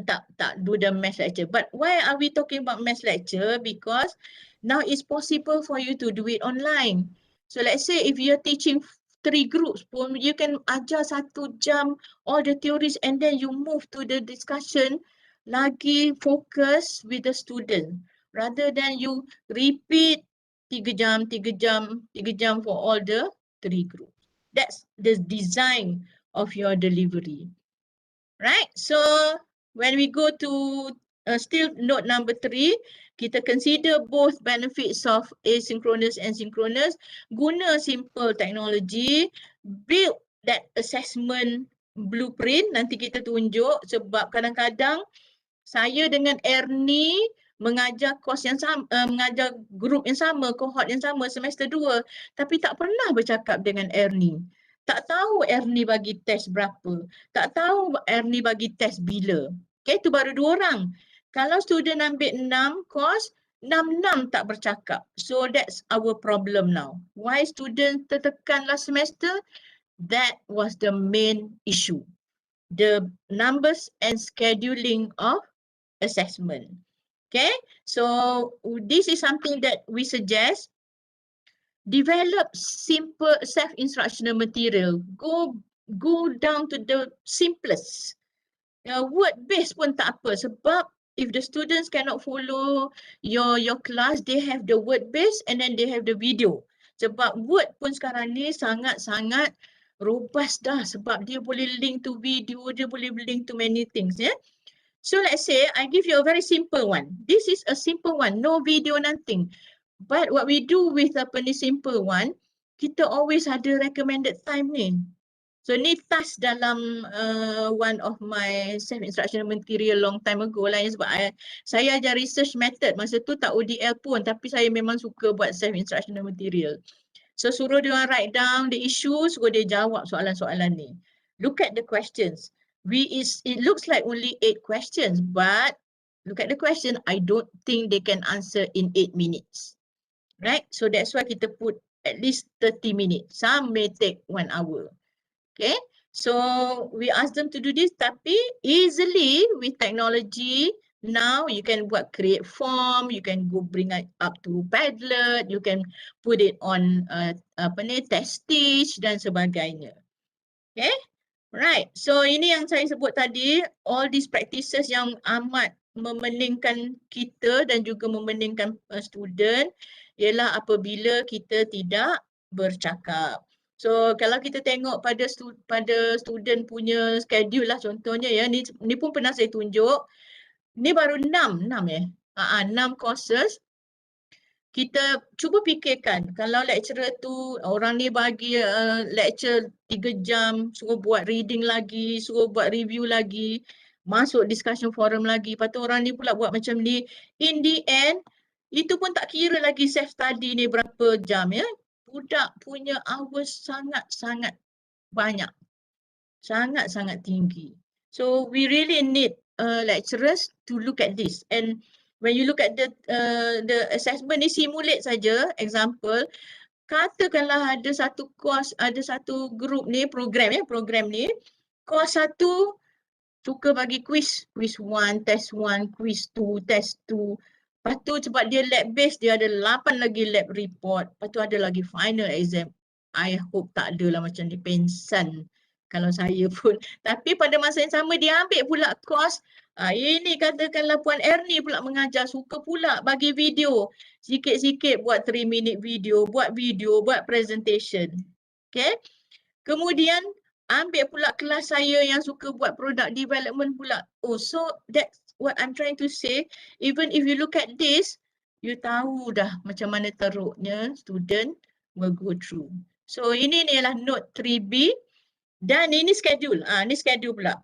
tak do the mass lecture. But why are we talking about mass lecture? Because now it's possible for you to do it online. So let's say if you're teaching 3 groups pun, you can ajar 1 jam all the theories and then you move to the discussion lagi fokus with the student rather than you repeat 3 jam for all the 3 groups. That's the design of your delivery. Right? So when we go to still note number 3, kita consider both benefits of asynchronous and synchronous. Guna simple technology, build that assessment blueprint. Nanti kita tunjuk sebab kadang-kadang saya dengan Erny mengajar course yang sama, mengajar group yang sama, cohort yang sama semester 2, tapi tak pernah bercakap dengan Erny. Tak tahu Erny bagi test berapa. Tak tahu Erny bagi test bila. Okay, itu baru 2 orang. Kalau student ambil 6 course, 6 tak bercakap. So that's our problem now. Why student tertekan last semester? That was the main issue. The numbers and scheduling of assessment. Okay, so this is something that we suggest. Develop simple self-instructional material. Go down to the simplest. Word based pun tak apa sebab if the students cannot follow your class, they have the word based and then they have the video. Sebab word pun sekarang ni sangat-sangat robust dah sebab dia boleh link to video, dia boleh link to many things ya. So let's say I give you a very simple one. This is a simple one, no video, nothing. But what we do with the simple one, kita always ada recommended time ni. So ni task dalam one of my self-instructional material long time ago lah sebab saya ajar research method. Masa tu tak ODL pun tapi saya memang suka buat self-instructional material. So suruh dia write down the issues, suruh dia jawab soalan-soalan ni. Look at the questions. It looks like only 8 questions but look at the question, I don't think they can answer in 8 minutes. Right? So that's why kita put at least 30 minutes. Some may take 1 hour. Okay, so we ask them to do this tapi easily with technology now you can create form, you can go bring it up to Padlet, you can put it on test stage dan sebagainya. Okay, right. So ini yang saya sebut tadi, all these practices yang amat memeningkan kita dan juga memeningkan student ialah apabila kita tidak bercakap. So kalau kita tengok pada student punya schedule lah contohnya ya, ni pun pernah saya tunjuk. Ni baru 6 courses. Kita cuba fikirkan kalau lecturer tu orang ni bagi lecture 3 jam, suruh buat reading lagi, suruh buat review lagi, masuk discussion forum lagi, lepas tu orang ni pula buat macam ni. In the end, Itu pun tak kira lagi self study ni berapa jam ya. Budak punya hours sangat-sangat banyak. Sangat-sangat tinggi. So we really need lecturers to look at this. And when you look at the assessment ni simulate saja, example, katakanlah ada satu course, ada satu group ni, program ni, course 1 suka bagi quiz 1, test 1, quiz 2, test 2. Lepas tu sebab dia lab based, dia ada 8 lagi lab report. Lepas tu ada lagi final exam. I hope tak adalah macam dia pensan kalau saya pun. Tapi pada masa yang sama dia ambil pula course. Ini katakanlah Puan Erny pula mengajar, suka pula bagi video. Sikit-sikit buat 3 minute video, buat presentation. Okay. Kemudian ambil pula kelas saya yang suka buat product development pula. Oh, so that's what I'm trying to say. Even if you look at this, you tahu dah macam mana teruknya student will go through. So ini ialah note 3B dan ini schedule. Ini schedule pula.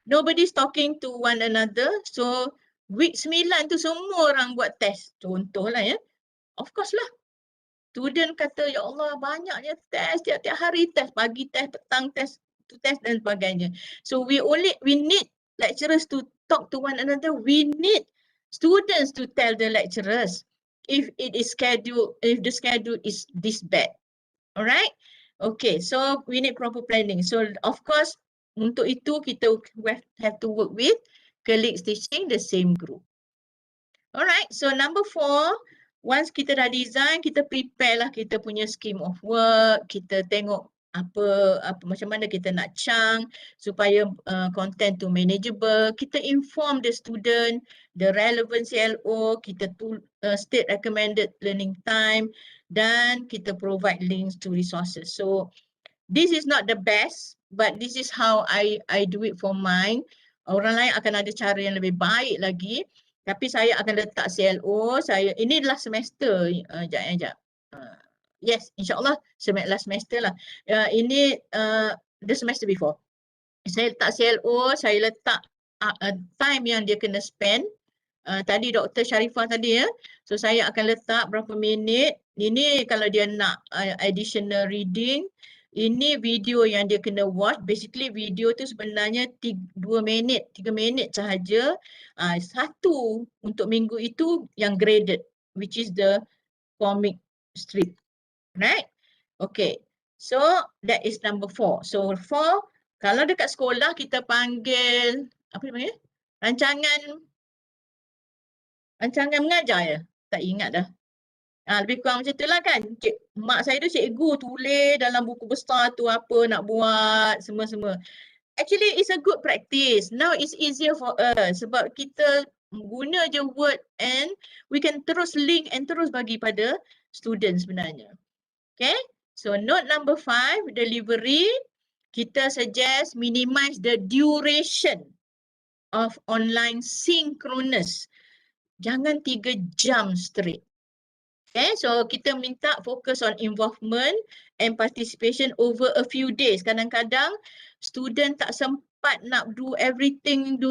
Nobody's talking to one another. So week 9 tu semua orang buat test. Contohlah ya. Of course lah. Student kata, ya Allah banyaknya test, tiap-tiap hari test, pagi test, petang test, tu test dan sebagainya. So we need lecturers to talk to one another. We need students to tell the lecturers if it is scheduled, if the schedule is this bad. Alright? Okay, so we need proper planning. So of course, untuk itu kita have to work with colleagues teaching the same group. Alright, so number 4, once kita dah design, kita prepare lah kita punya scheme of work, kita tengok apa macam mana kita nak chunk supaya content tu manageable, kita inform the student, the relevant CLO, kita state recommended learning time dan kita provide links to resources. So this is not the best, but this is how I do it for mine. Orang lain akan ada cara yang lebih baik lagi. Tapi saya akan letak CLO, ini adalah semester, yes, insyaAllah last semester lah. Ini the semester before. Saya letak CLO, saya letak time yang dia kena spend. Tadi Dr. Sharifah tadi ya. So saya akan letak berapa minit. Ini kalau dia nak additional reading. Ini video yang dia kena watch. Basically video tu sebenarnya 3 minit sahaja. Satu untuk minggu itu yang graded, which is the comic strip. Right? Okay. So that is number 4. So 4, kalau dekat sekolah kita panggil, apa dia panggil? Rancangan mengajar ya? Tak ingat dah. Lebih kurang macam itulah kan. Mak saya tu cikgu tulis dalam buku besar tu apa nak buat semua. Actually it's a good practice. Now it's easier for us sebab kita guna je word and we can terus link and terus bagi pada student sebenarnya. Okay. So note number 5, delivery. Kita suggest minimize the duration of online synchronous. Jangan 3 jam straight. Okay, so kita minta fokus on involvement and participation over a few days. Kadang-kadang student tak sempat nak do everything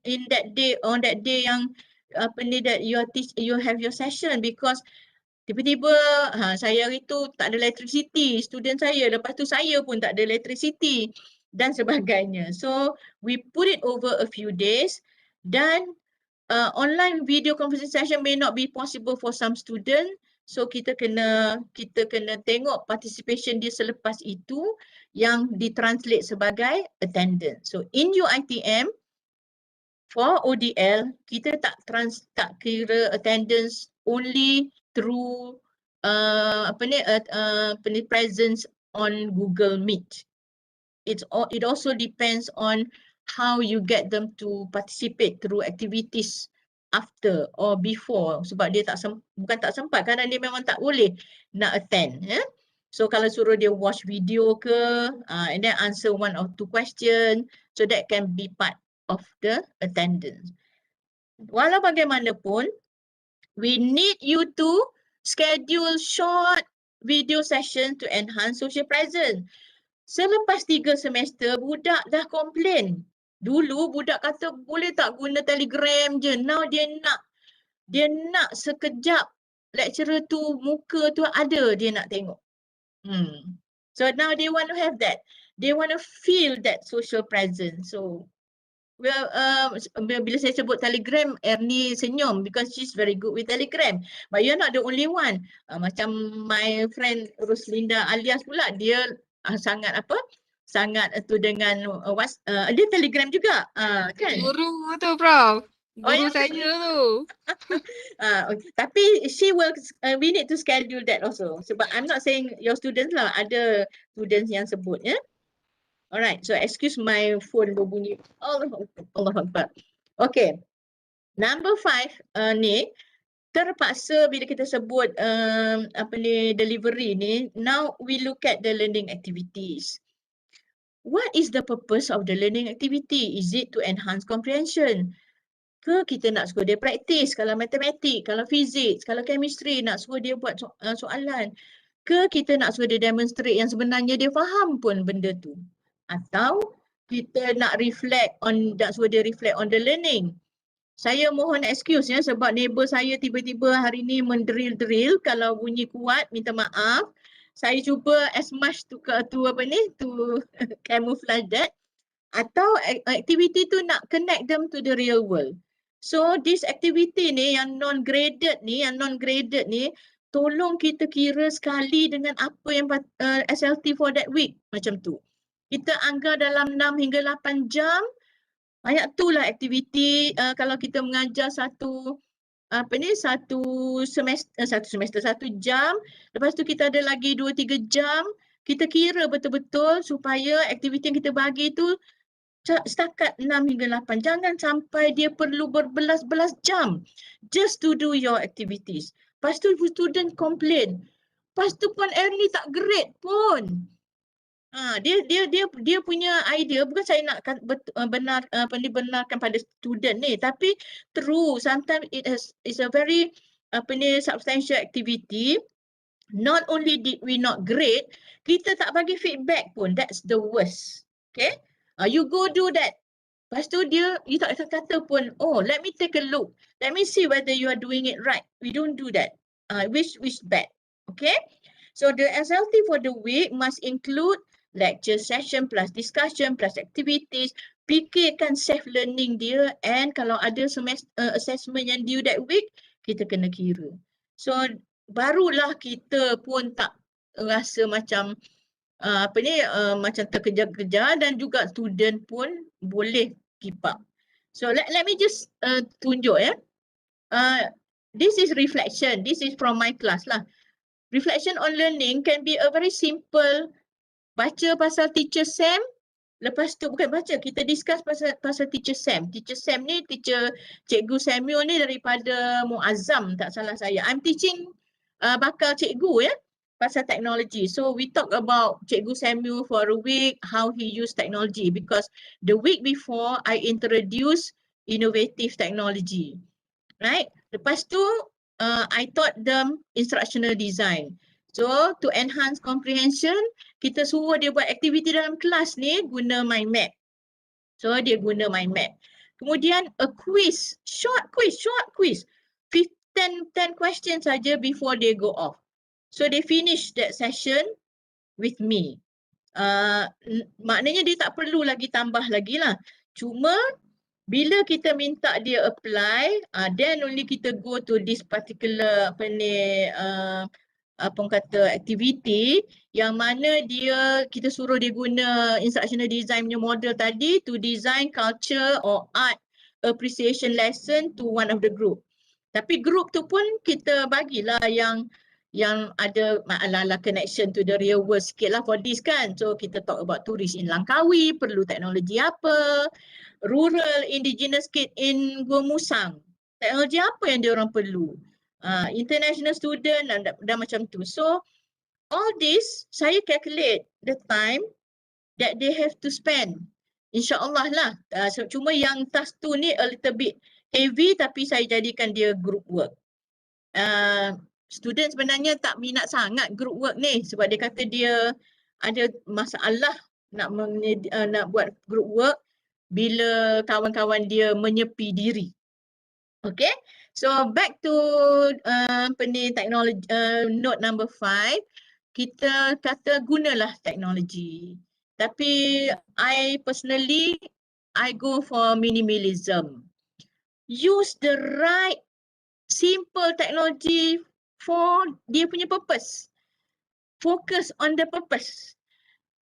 in that day, on that day yang that you have your session because tiba-tiba saya hari tu tak ada electricity, student saya, lepas tu saya pun tak ada electricity dan sebagainya. So we put it over a few days dan online video conferencing session may not be possible for some student. So kita kena tengok participation dia selepas itu yang ditranslate sebagai attendance. So in UiTM for ODL kita tak kira attendance only through presence on Google Meet. It also depends on how you get them to participate through activities after or before sebab dia bukan tak sempat kadang dia memang tak boleh nak attend ya. So kalau suruh dia watch video ke and then answer 1 or 2 question, so that can be part of the attendance. Walau bagaimanapun we need you to schedule short video session to enhance social presence. Selepas 3 semester, budak dah komplain. Dulu budak kata boleh tak guna Telegram je. Now dia nak Dia nak sekejap lecturer tu muka tu ada dia nak tengok. So now they want to have that. They want to feel that social presence. So well, bila saya sebut Telegram, Erny senyum because she's very good with Telegram. But you're not the only one. Macam my friend Ruslinda Alias pula, dia sangat sangat tu dengan dia Telegram juga, kan?
Guru tu, Prof.
Oh,
Guru
ya?
saya tu.
Okay. Tapi we need to schedule that also. Sebab I'm not saying your students lah, ada students yang sebut, ya. Alright, so excuse my phone berbunyi. Allah Akbar. Okay. Number 5 ni, terpaksa bila kita sebut delivery ni, now we look at the learning activities. What is the purpose of the learning activity? Is it to enhance comprehension? Ke kita nak suruh dia praktis, kalau matematik, kalau fizik, kalau chemistry, nak suruh dia buat soalan. Ke kita nak suruh dia demonstrate yang sebenarnya dia faham pun benda tu. Atau kita nak suruh dia reflect on the learning. Saya mohon excuse ya, sebab neighbor saya tiba-tiba hari ni mendrill-drill, kalau bunyi kuat minta maaf. Saya cuba as much to camouflage that. Atau activity tu nak connect them to the real world. So this activity ni yang non-graded ni, tolong kita kira sekali dengan apa yang SLT for that week, macam tu. Kita anggar dalam 6 hingga 8 jam, banyak tu lah aktiviti. Kalau kita mengajar satu semester 1 jam, lepas tu kita ada lagi 2-3 jam, kita kira betul-betul supaya aktiviti yang kita bagi tu setakat 6 hingga 8. Jangan sampai dia perlu berbelas-belas jam just to do your activities. Lepas tu student complain. Lepas tu Puan Erny tak grade pun. Dia punya idea, bukan saya nak benarkan pada student ni, tapi true, sometimes it's a very substantial activity. Not only did we not grade, kita tak bagi feedback pun. That's the worst. Okay? You go do that. Lepas tu you tak kata pun, oh, let me take a look. Let me see whether you are doing it right. We don't do that. Which bad. Okay? So the SLT for the week must include lecture session plus discussion plus activities. Fikirkan self-learning dia, and kalau ada assessment yang due that week, kita kena kira. So barulah kita pun tak rasa macam macam terkejar-kejar, dan juga student pun boleh keep up. So let me just tunjuk ya. This is reflection. This is from my class lah. Reflection on learning can be a very simple, baca pasal teacher Sam, lepas tu bukan baca, kita discuss pasal teacher Sam. Teacher Sam ni, Cikgu Samuel ni daripada Muazzam, tak salah saya. I'm teaching bakal cikgu ya, pasal teknologi. So we talk about Cikgu Samuel for a week, how he use technology, because the week before I introduce innovative technology. Right? Lepas tu I taught them instructional design. So to enhance comprehension, kita suruh dia buat aktiviti dalam kelas ni guna mind map. So dia guna mind map. Kemudian a quiz, short quiz. 10 questions saja before they go off. So they finish that session with me. Maknanya dia tak perlu lagi tambah lagi lah. Cuma bila kita minta dia apply, then only kita go to this particular activity yang mana kita suruh dia guna instructional design punya model tadi to design culture or art appreciation lesson to one of the group. Tapi group tu pun kita bagilah yang ada ala-ala connection to the real world sikit lah for this kan. So kita talk about turis in Langkawi, perlu teknologi apa, rural indigenous kid in Gua Musang, teknologi apa yang dia orang perlu, international student dan macam tu. So all this saya calculate the time that they have to spend. InsyaAllah lah. Cuma yang task tu ni a little bit heavy, tapi saya jadikan dia group work. Student sebenarnya tak minat sangat group work ni sebab dia kata dia ada masalah nak buat group work bila kawan-kawan dia menyepi diri. Okay, So back to teknologi, note number 5, kita kata gunalah teknologi. Tapi I personally, I go for minimalism. Use the right simple technology for dia punya purpose. Focus on the purpose.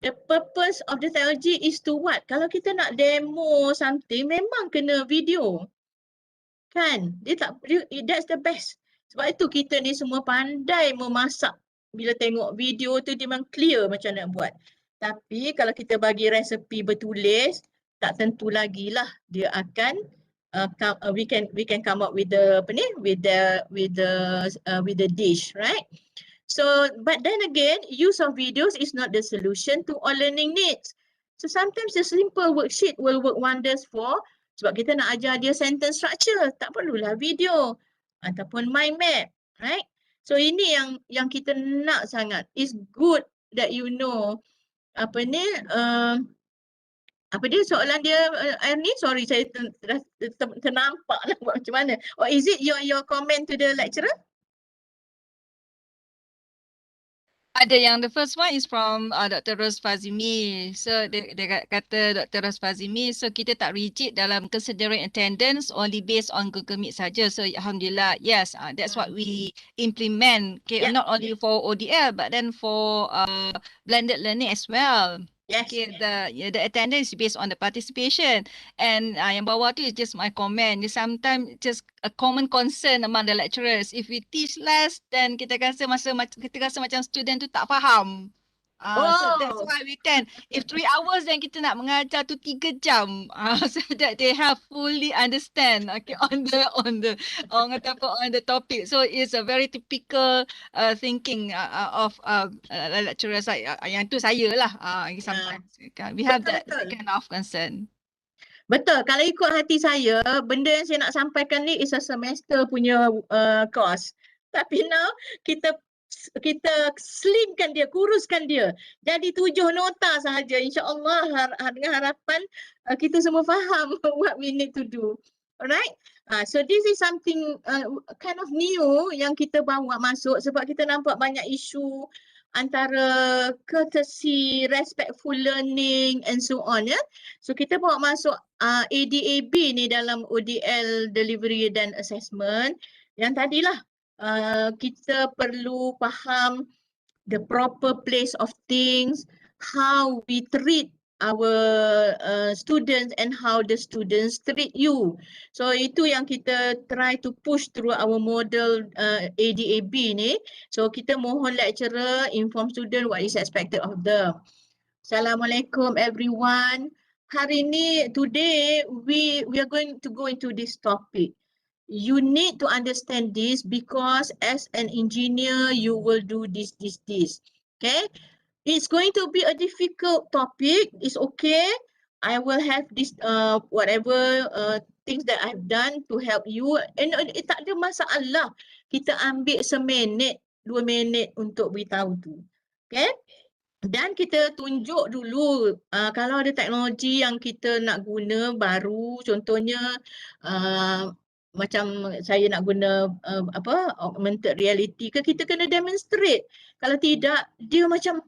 The purpose of the technology is to what? Kalau kita nak demo something, memang kena video. Kan? That's the best. Sebab itu kita ni semua pandai memasak. Bila tengok video tu dia memang clear macam nak buat. Tapi kalau kita bagi resepi bertulis, tak tentu lagi lah dia akan we can come up with the apa ni, with the dish, right? So, but then again, use of videos is not the solution to all learning needs. So sometimes a simple worksheet will work wonders for, sebab kita nak ajar dia sentence structure, tak perlulah video ataupun mind map, right? So ini yang kita nak sangat. It's good that you know apa ni, apa dia soalan dia, Erny? Sorry, saya ternampak lah buat macam mana. Or is it your comment to the lecturer?
Ada yang the first one is from Dr. Ros Fazimi. So dia kata Dr. Ros Fazimi, so kita tak rigid dalam considering attendance only based on Google Meet saja. So alhamdulillah, yes, that's what we implement. Okay,
Yeah.
not only for ODL but then for blended learning as well.
Yes.
Okay, the attendance is based on the participation, and yang bawah tu is just my comment. Sometimes just a common concern among the lecturers. If we teach less, then kita rasa macam student tu tak faham. So that's why we tend, if 3 hours then kita nak mengajar tu 3 jam, so that they have fully understand, okay, on the topic. So it's a very typical thinking of lecturers like yang tu saya lah. Sometimes we have that kind of concern.
Betul, kalau ikut hati saya, benda yang saya nak sampaikan ni is a semester punya course. Tapi now kita slimkan dia, kuruskan dia. Jadi 7 nota sahaja. InsyaAllah dengan harapan kita semua faham what we need to do. Alright? So this is something kind of new yang kita bawa masuk sebab kita nampak banyak isu antara courtesy, respectful learning and so on, ya. So kita bawa masuk ADAB ni dalam ODL delivery dan assessment. Yang tadilah kita perlu faham the proper place of things, how we treat our students and how the students treat you. So itu yang kita try to push through our model ADAB ni. So kita mohon lecturer inform student what is expected of them. Assalamualaikum everyone. Hari ni, today we are going to go into this topic. You need to understand this because as an engineer, you will do this. Okay? It's going to be a difficult topic. It's okay. I will have this whatever things that I've done to help you. And tak ada masalah. Kita ambil seminit, 2 minit untuk beritahu tu. Okay? Dan kita tunjuk dulu kalau ada teknologi yang kita nak guna baru, contohnya macam saya nak guna augmented reality ke, kita kena demonstrate. Kalau tidak, dia macam,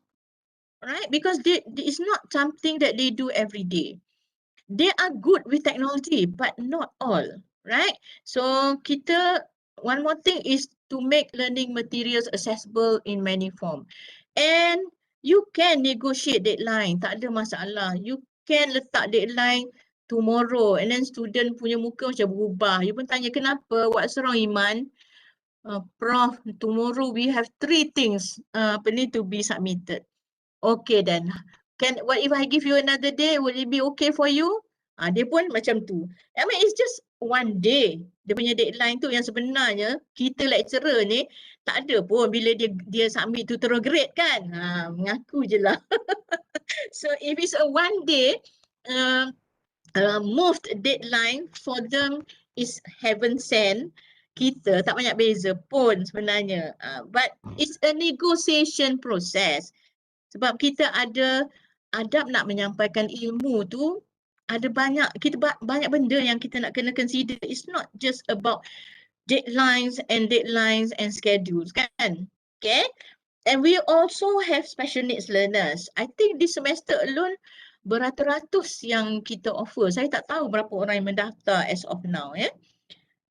right? Because it's not something that they do every day. They are good with technology, but not all, right? So kita, one more thing is to make learning materials accessible in many form. And you can negotiate deadline, tak ada masalah. You can letak deadline tomorrow and then student punya muka macam berubah. You pun tanya kenapa, what's wrong Iman? Prof, tomorrow we have 3 things need to be submitted. Okay then. What if I give you another day, will it be okay for you? Dia pun macam tu. I mean it's just one day. Dia punya deadline tu yang sebenarnya kita lecturer ni tak ada pun bila dia submit tu terus grade kan. Mengaku je lah. So if it's a one day, moved deadline for them is heaven sent. Kita tak banyak beza pun sebenarnya. But it's a negotiation process. Sebab kita ada adab nak menyampaikan ilmu tu, ada banyak benda yang kita nak kena consider. It's not just about deadlines and schedules kan. Okay. And we also have special needs learners. I think this semester alone beratus-ratus yang kita offer. Saya tak tahu berapa orang yang mendaftar as of now ya.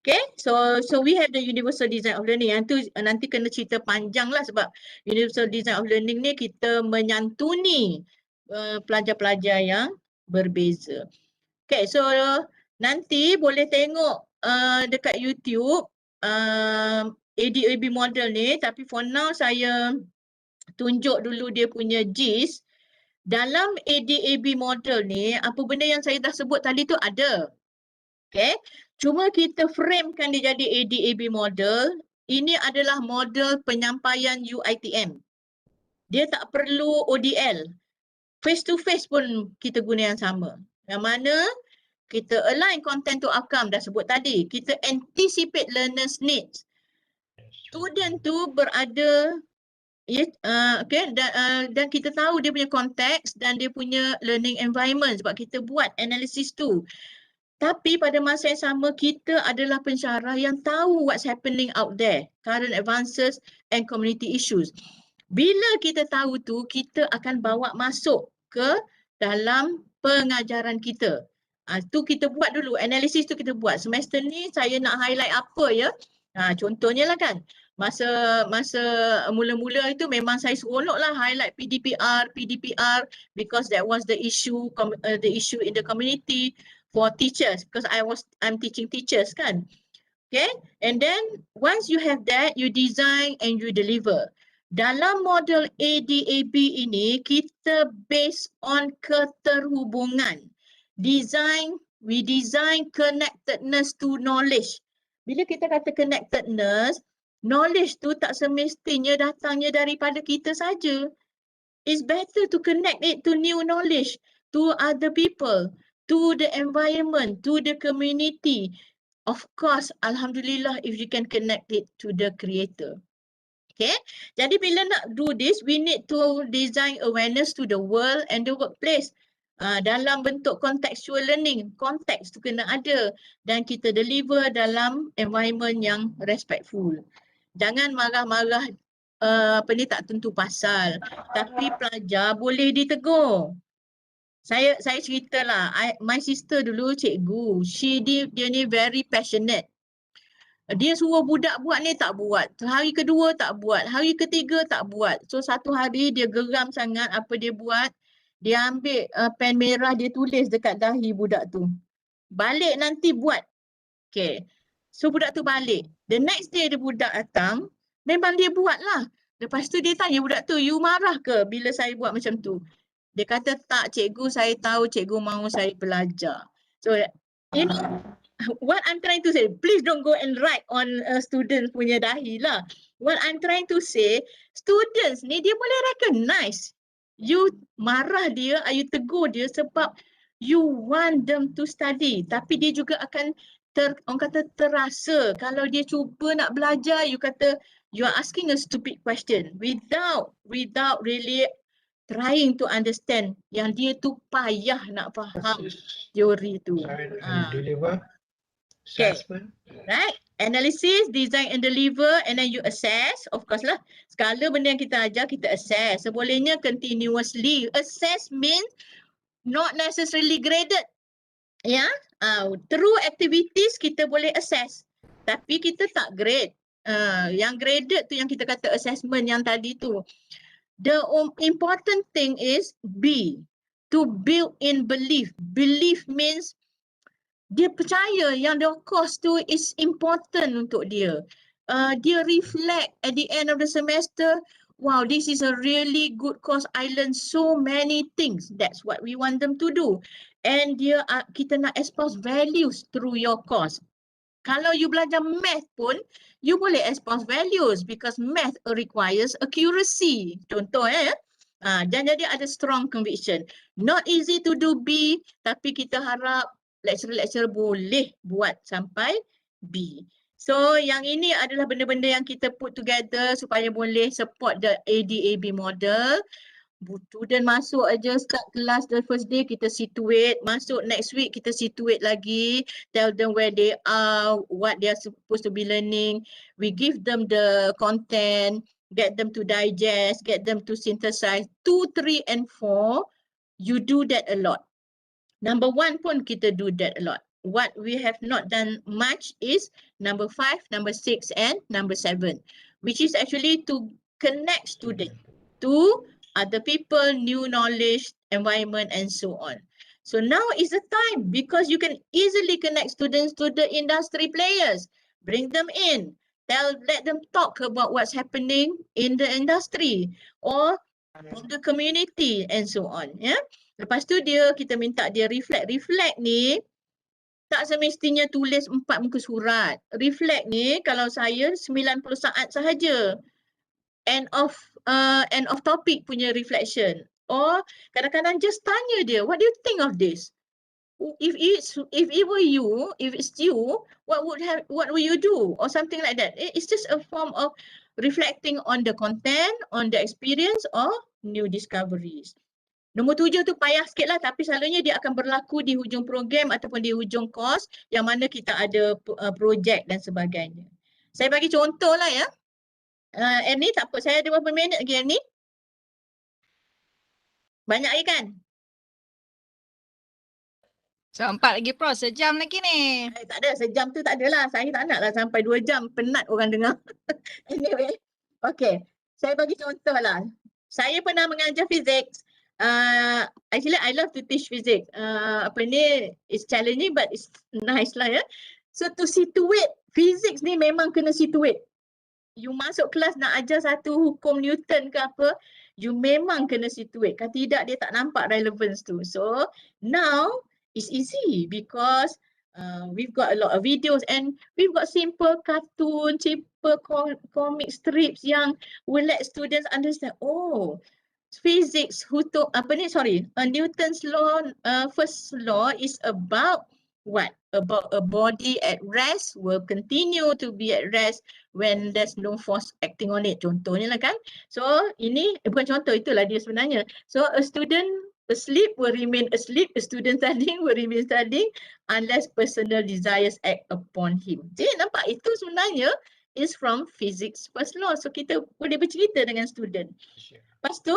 Okay, so we have the Universal Design of Learning. Yang tu nanti kena cerita panjang lah sebab Universal Design of Learning ni kita menyantuni pelajar-pelajar yang berbeza. Okay, so nanti boleh tengok dekat YouTube ADAB model ni, tapi for now saya tunjuk dulu dia punya gist. Dalam ADAB model ni, apa benda yang saya dah sebut tadi tu ada. Okay, cuma kita framekan dia jadi ADAB model. Ini adalah model penyampaian UiTM. Dia tak perlu ODL. Face to face pun kita guna yang sama. Yang mana kita align content to outcome, dah sebut tadi. Kita anticipate learners needs. Student tu berada okay, dan kita tahu dia punya konteks dan dia punya learning environment sebab kita buat analisis tu. Tapi pada masa yang sama kita adalah pensyarah yang tahu what's happening out there, current advances and community issues. Bila kita tahu tu, kita akan bawa masuk ke dalam pengajaran kita. Tu kita buat dulu, analisis tu kita buat. Semester ni saya nak highlight apa ya? Contohnya lah kan, masa mula-mula itu memang saya seronok lah highlight PDPR because that was the issue in the community for teachers because I'm teaching teachers kan. Okay, and then once you have that, you design and you deliver. Dalam model ADAB ini kita based on keterhubungan. We design connectedness to knowledge. Bila kita kata connectedness, knowledge tu tak semestinya datangnya daripada kita saja. It's better to connect it to new knowledge, to other people, to the environment, to the community. Of course, alhamdulillah if you can connect it to the creator. Okay, jadi bila nak do this, we need to design awareness to the world and the workplace. Dalam bentuk contextual learning, konteks tu kena ada dan kita deliver dalam environment yang respectful. Jangan marah-marah tak tentu pasal, tapi pelajar boleh ditegur. Saya ceritalah, my sister dulu cikgu, dia ni very passionate. Dia suruh budak buat ni tak buat. Hari kedua tak buat. Hari ketiga tak buat. So satu hari dia geram sangat apa dia buat. Dia ambil pen merah dia tulis dekat dahi budak tu. Balik nanti buat. Okay. So budak tu balik. The next day dia budak datang. Memang dia buat lah. Lepas tu dia tanya budak tu, you marah ke bila saya buat macam tu? Dia kata tak cikgu, saya tahu cikgu mahu saya belajar. So you know, what I'm trying to say, please don't go and write on students punya dahi lah. What I'm trying to say, students ni dia boleh recognize. You marah dia, you tegur dia sebab you want them to study. Tapi dia juga akan orang kata terasa. Kalau dia cuba nak belajar, you kata you are asking a stupid question without really trying to understand yang dia tu payah nak faham teori tu.
Deliver.
Okay,
Assessment.
right? Analysis, design and deliver, and then you assess. Of course lah, segala benda yang kita ajar, kita assess. Sebolehnya continuously. Assess means not necessarily graded. Ya, through activities kita boleh assess. Tapi kita tak grade. Yang graded tu yang kita kata assessment yang tadi tu. The important thing is to build in belief. Belief means dia percaya yang the course tu is important untuk dia. Dia reflect at the end of the semester, wow, this is a really good course. I learned so many things. That's what we want them to do. And kita nak expose values through your course. Kalau you belajar math pun, you boleh expose values because math requires accuracy. Contoh dan jadi ada strong conviction. Not easy to do B, tapi kita harap lecturer boleh buat sampai B. So yang ini adalah benda-benda yang kita put together supaya boleh support the ADAB model. Student masuk aja, start kelas the first day, kita situate, masuk next week kita situate lagi, tell them where they are, what they are supposed to be learning. We give them the content, get them to digest, get them to synthesize. 2, 3 and 4, you do that a lot. Number 1 pun kita do that a lot. What we have not done much is number 5, number 6 and number 7, which is actually to connect student to other people, new knowledge, environment and so on. So now is the time because you can easily connect students to the industry players. Bring them in. Let them talk about what's happening in the industry or from the community and so on. Yeah. Lepas tu kita minta dia reflect. Reflect ni tak semestinya tulis 4 muka surat. Reflect ni kalau saya 90 saat sahaja. End of topic punya reflection. Or kadang-kadang just tanya dia, what do you think of this? If it were you, if it's you, what would you do? Or something like that. It's just a form of reflecting on the content, on the experience or new discoveries. Nombor 7 tu payah sikit lah, tapi selalunya dia akan berlaku di hujung program ataupun di hujung course yang mana kita ada projek dan sebagainya. Saya bagi contoh lah ya. Erny, tak apa, saya ada berapa minit lagi Erny? Banyak lagi kan?
Sempat lagi Prof, sejam lagi ni.
Tak ada, sejam tu tak adalah. Saya tak nak lah sampai 2 jam, penat orang dengar. Anyway, okay. Saya bagi contoh lah. Saya pernah mengajar fizik. Actually, I love to teach physics. It's challenging but it's nice lah ya. So to situate, physics ni memang kena situate. You masuk kelas nak ajar satu hukum Newton ke apa, you memang kena situate. Kalau tidak, dia tak nampak relevance tu. So now it's easy because we've got a lot of videos and we've got simple cartoon, simple comic strips yang will let students understand. Oh, physics, Newton's law, first law is about what? About a body at rest will continue to be at rest when there's no force acting on it. Contohnya lah kan. So ini bukan contoh, itulah dia sebenarnya. So a student asleep will remain asleep, a student studying will remain studying unless personal desires act upon him. Jadi nampak itu sebenarnya is from physics first law. So kita boleh bercerita dengan student. Lepas tu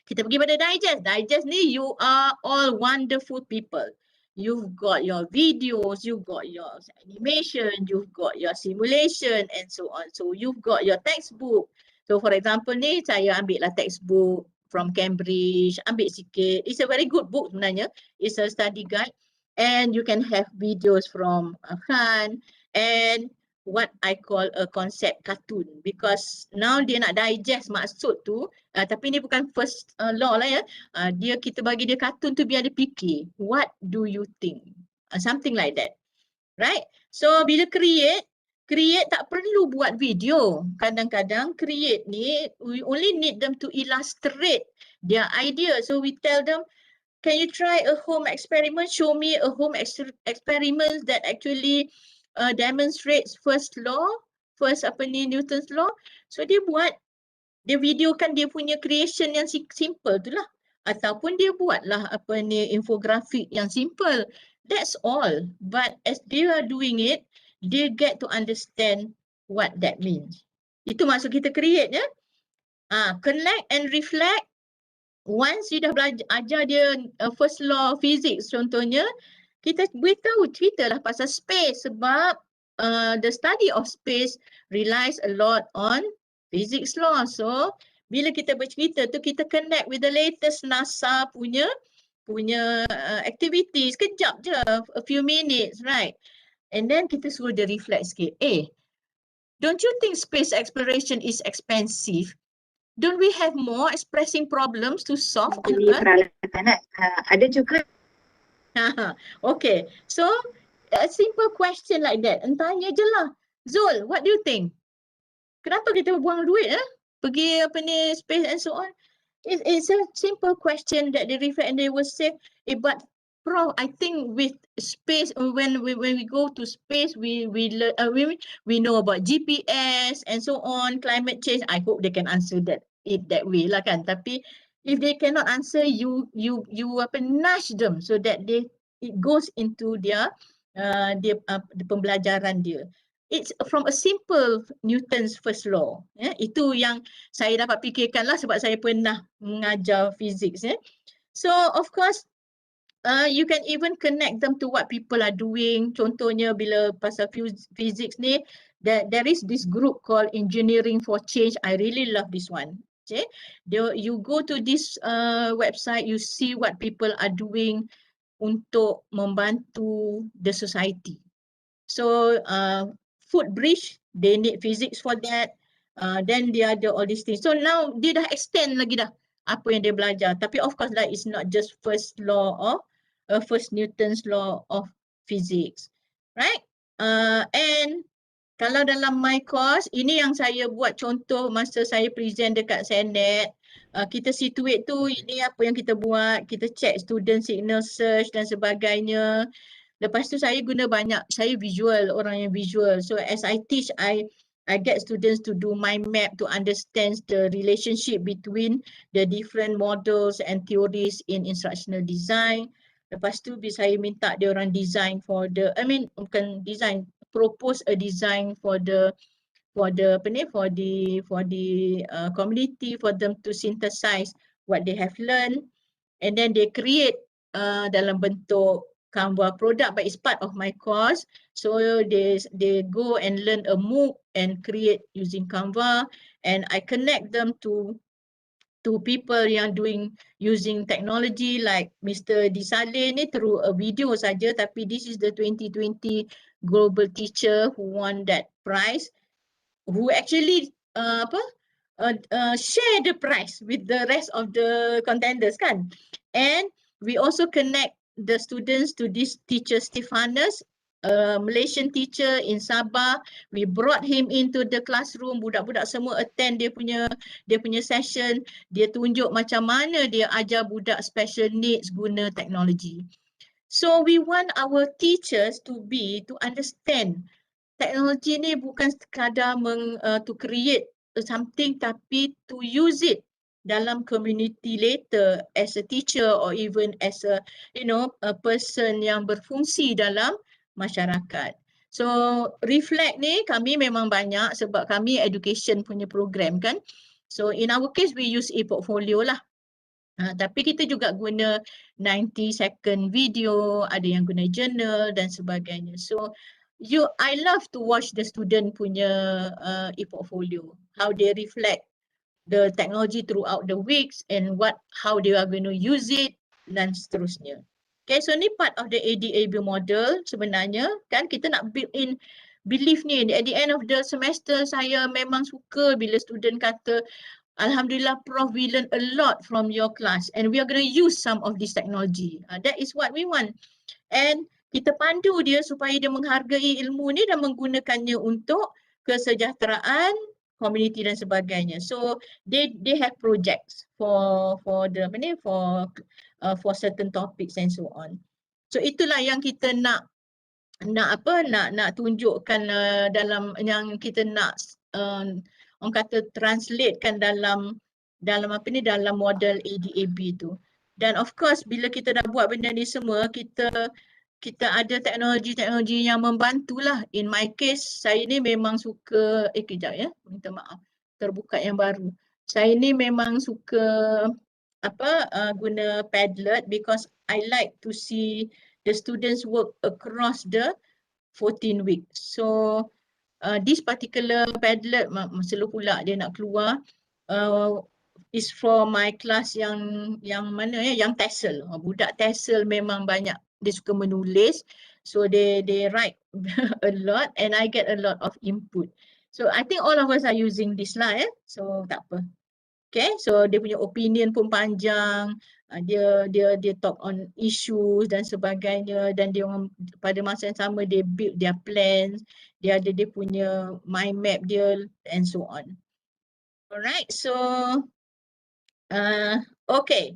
kita pergi pada digest. Digest ni you are all wonderful people. You've got your videos, you've got your animation, you've got your simulation and so on. So you've got your textbook. So for example ni saya ambil lah textbook from Cambridge, ambil sikit. It's a very good book sebenarnya. It's a study guide and you can have videos from Khan and what I call a concept cartoon because now dia nak digest maksud tu tapi ni bukan first law lah ya. Kita bagi dia cartoon tu biar dia fikir. What do you think? Something like that. Right? So bila create tak perlu buat video. Kadang-kadang create ni we only need them to illustrate their idea. So we tell them, can you try a home experiment? Show me a home experiment that actually demonstrates first law, Newton's law. So dia videokan dia punya creation yang simple tu lah. Ataupun dia buatlah infografik yang simple. That's all. But as they are doing it, they get to understand what that means. Itu maksud kita create ya. Connect and reflect. Once you dah ajar dia first law physics contohnya, kita beritahu ceritalah pasal space sebab the study of space relies a lot on physics law. So bila kita bercerita tu kita connect with the latest NASA punya activities. Sekejap je, a few minutes, right? And then kita suruh dia reflect sikit. Don't you think space exploration is expensive? Don't we have more expressing problems to solve? Ada juga. Okay, so a simple question like that. Tanya je lah. Zul, what do you think? Kenapa kita buang duit pergi space and so on? It's a simple question that they reflect and they will say, but Prof, I think with space, when we go to space, we know about GPS and so on, climate change. I hope they can answer that way lah kan. Tapi If they cannot answer, you nudge them so that it goes into their the pembelajaran dia. It's from a simple Newton's first law. Itu yang saya dapat fikirkan lah sebab saya pernah mengajar physics. So of course, you can even connect them to what people are doing. Contohnya bila pasal physics ni, there is this group called Engineering for Change. I really love this one. Okay, you go to this website, you see what people are doing untuk membantu the society. So food bridge, they need physics for that. Then dia ada all these things. So now dia dah extend lagi dah apa yang dia belajar. Tapi of course that is not just first Newton's law of physics, right? And kalau dalam my course, ini yang saya buat contoh masa saya present dekat Senet. Kita situate tu, ini apa yang kita buat, kita check student signal search dan sebagainya. Lepas tu saya guna saya visual, orang yang visual. So as I teach, I get students to do mind map to understand the relationship between the different models and theories in instructional design. Lepas tu saya minta dia orang design bukan design, propose a design for the community, for them to synthesize what they have learned, and then they create dalam bentuk Canva product, but it's part of my course. So they go and learn a MOOC and create using Canva, and I connect them to people yang using technology like Mr. Disale ni through a video saja, tapi this is the 2020 global teacher who won that prize, who actually share the prize with the rest of the contenders kan. And we also connect the students to this teacher Stefanus, a Malaysian teacher in Sabah. We brought him into the classroom, budak-budak semua attend dia punya session. Dia tunjuk macam mana dia ajar budak special needs guna teknologi. So we want our teachers to understand teknologi ni bukan sekadar to create something, tapi to use it dalam community later as a teacher or even as a person yang berfungsi dalam masyarakat. So reflect ni kami memang banyak sebab kami education punya program kan. So in our case we use e-portfolio lah. Tapi kita juga guna 90-second video, ada yang guna journal dan sebagainya. So I love to watch the student punya e-portfolio, how they reflect the technology throughout the weeks and how they are going to use it dan seterusnya. Okay, so ni part of the ADAB model sebenarnya kan, kita nak build in belief ni. At the end of the semester saya memang suka bila student kata, Alhamdulillah, Prof, we learn a lot from your class and we are going to use some of this technology. That is what we want. And kita pandu dia supaya dia menghargai ilmu ni dan menggunakannya untuk kesejahteraan community dan sebagainya. So they have projects for certain topics and so on. So itulah yang kita nak tunjukkan dalam yang kita nak orang kata translatekan dalam model ADAB tu. Dan of course bila kita dah buat benda ni semua, kita ada teknologi yang membantulah. In my case, saya ni memang suka kejap ya, minta maaf, terbuka yang baru. Saya ni memang suka guna Padlet because I like to see the students work across the 14 weeks. So this particular Padlet, selalu pula dia nak keluar, is for my class yang mana ya, yang TESOL. Budak TESOL memang banyak, dia suka menulis. So they write a lot and I get a lot of input. So I think all of us are using this lah ya. So tak apa. Okay, so dia punya opinion pun panjang. Dia talk on issues dan sebagainya, dan dia pada masa yang sama dia build their plans, dia ada dia punya mind map dia and so on. Alright, so okay.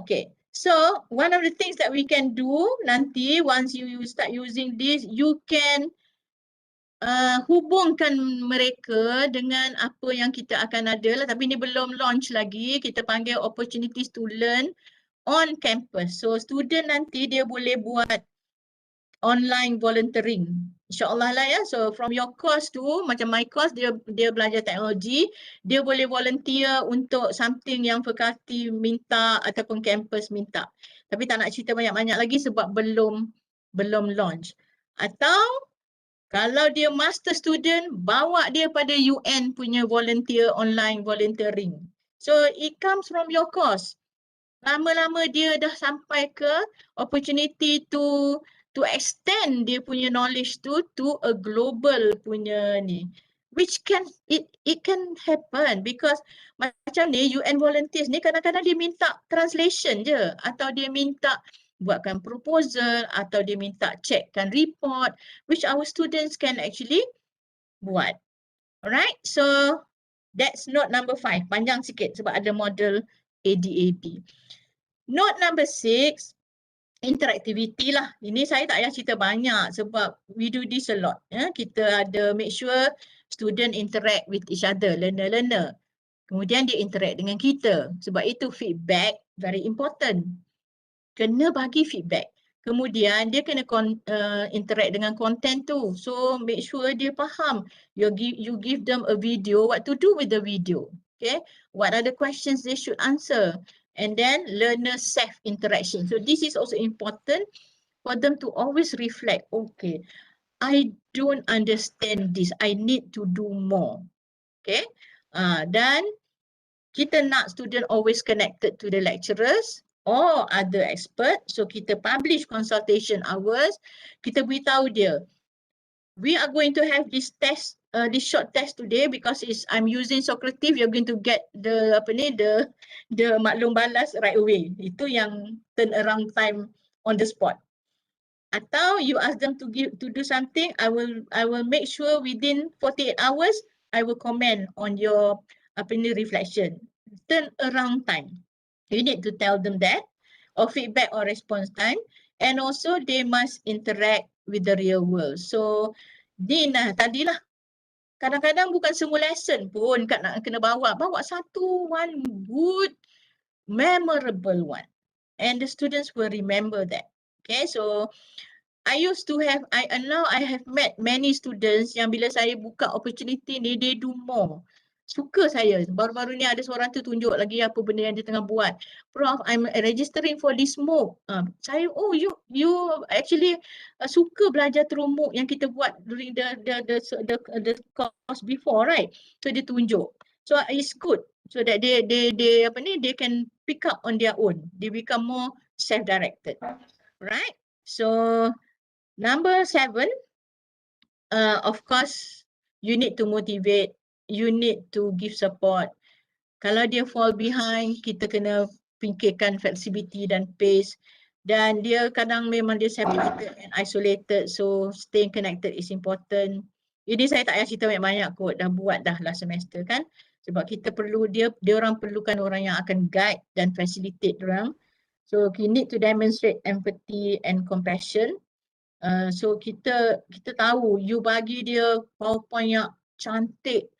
Okay. So one of the things that we can do nanti once you start using this, you can hubungkan mereka dengan apa yang kita akan ada lah, tapi ni belum launch lagi. Kita panggil opportunities to learn on campus. So student nanti dia boleh buat online volunteering. InsyaAllah lah ya. So from your course tu, macam my course dia belajar teknologi, dia boleh volunteer untuk something yang fakulti minta ataupun campus minta. Tapi tak nak cerita banyak-banyak lagi sebab belum launch. Atau kalau dia master student, bawa dia pada UN punya volunteer online volunteering. So it comes from your course. Lama-lama dia dah sampai ke opportunity to extend dia punya knowledge to a global punya ni, which it can happen because macam ni UN volunteers ni kadang-kadang dia minta translation je atau dia minta buatkan proposal atau dia minta checkkan report which our students can actually buat. Alright, so that's note number 5. Panjang sikit sebab ada model ADAB. Note number 6, interactivity lah. Ini saya tak payah cerita banyak sebab we do this a lot. Ya. Kita ada make sure student interact with each other, learner. Kemudian dia interact dengan kita. Sebab itu feedback very important. Kena bagi feedback. Kemudian dia kena interact dengan content tu. So make sure dia faham. You give them a video, what to do with the video. Okay, what are the questions they should answer. And then learner self-interaction. So this is also important for them to always reflect. Okay, I don't understand this. I need to do more. Okay, dan kita nak student always connected to the lecturers or other expert. So kita publish consultation hours. Kita beritahu dia, we are going to have this test, this short test today because I'm using Socrative. You're going to get the maklum balas right away. Itu yang turnaround time on the spot. Atau you ask them to do something, I will make sure within 48 hours I will comment on your reflection. Turnaround time. You need to tell them that, or feedback or response time, and also they must interact with the real world. So tadilah kadang-kadang bukan semua lesson pun nak kena bawa satu one good memorable one, and the students will remember that. Okay, so I used to have, now I have met many students yang bila saya buka opportunity ni, they do more. Suka saya. Baru-baru ni ada seorang tu tunjuk lagi apa benda yang dia tengah buat. Prof, I'm registering for this MOOC. Saya, oh you actually suka belajar through MOOC yang kita buat during the course before, right? So dia tunjuk. So it's good. So that they can pick up on their own. They become more self-directed. Right? So number 7, of course, you need to motivate, you need to give support. Kalau dia fall behind, kita kena fikirkan flexibility dan pace. Dan dia kadang memang dia separated and isolated, so staying connected is important. Ini saya tak payah cerita banyak-banyak kot, dah buat dah last semester kan. Sebab kita perlu, dia orang perlukan orang yang akan guide dan facilitate orang. So you need to demonstrate empathy and compassion. So kita tahu you bagi dia PowerPoint yang cantik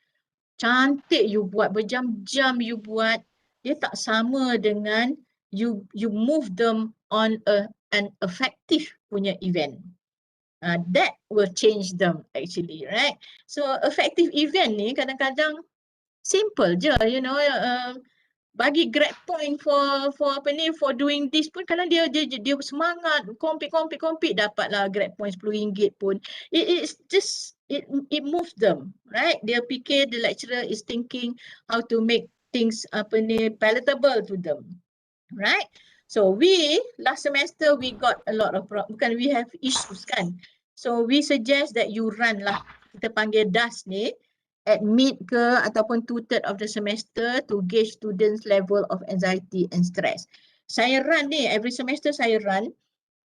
you buat, berjam-jam you buat, dia tak sama dengan you move them on an effective punya event. That will change them actually, right? So effective event ni kadang-kadang simple je, you know, bagi grade point for doing this pun kadang dia semangat compete dapatlah grade point RM10 pun. It's just it moves them, right? Dia fikir the lecturer is thinking how to make things palatable to them, right? So we last semester we got a lot of we have issues kan. So we suggest that you run lah, kita panggil DAS ni, at mid ke ataupun 2/3 of the semester to gauge students level of anxiety and stress. Saya run ni, every semester saya run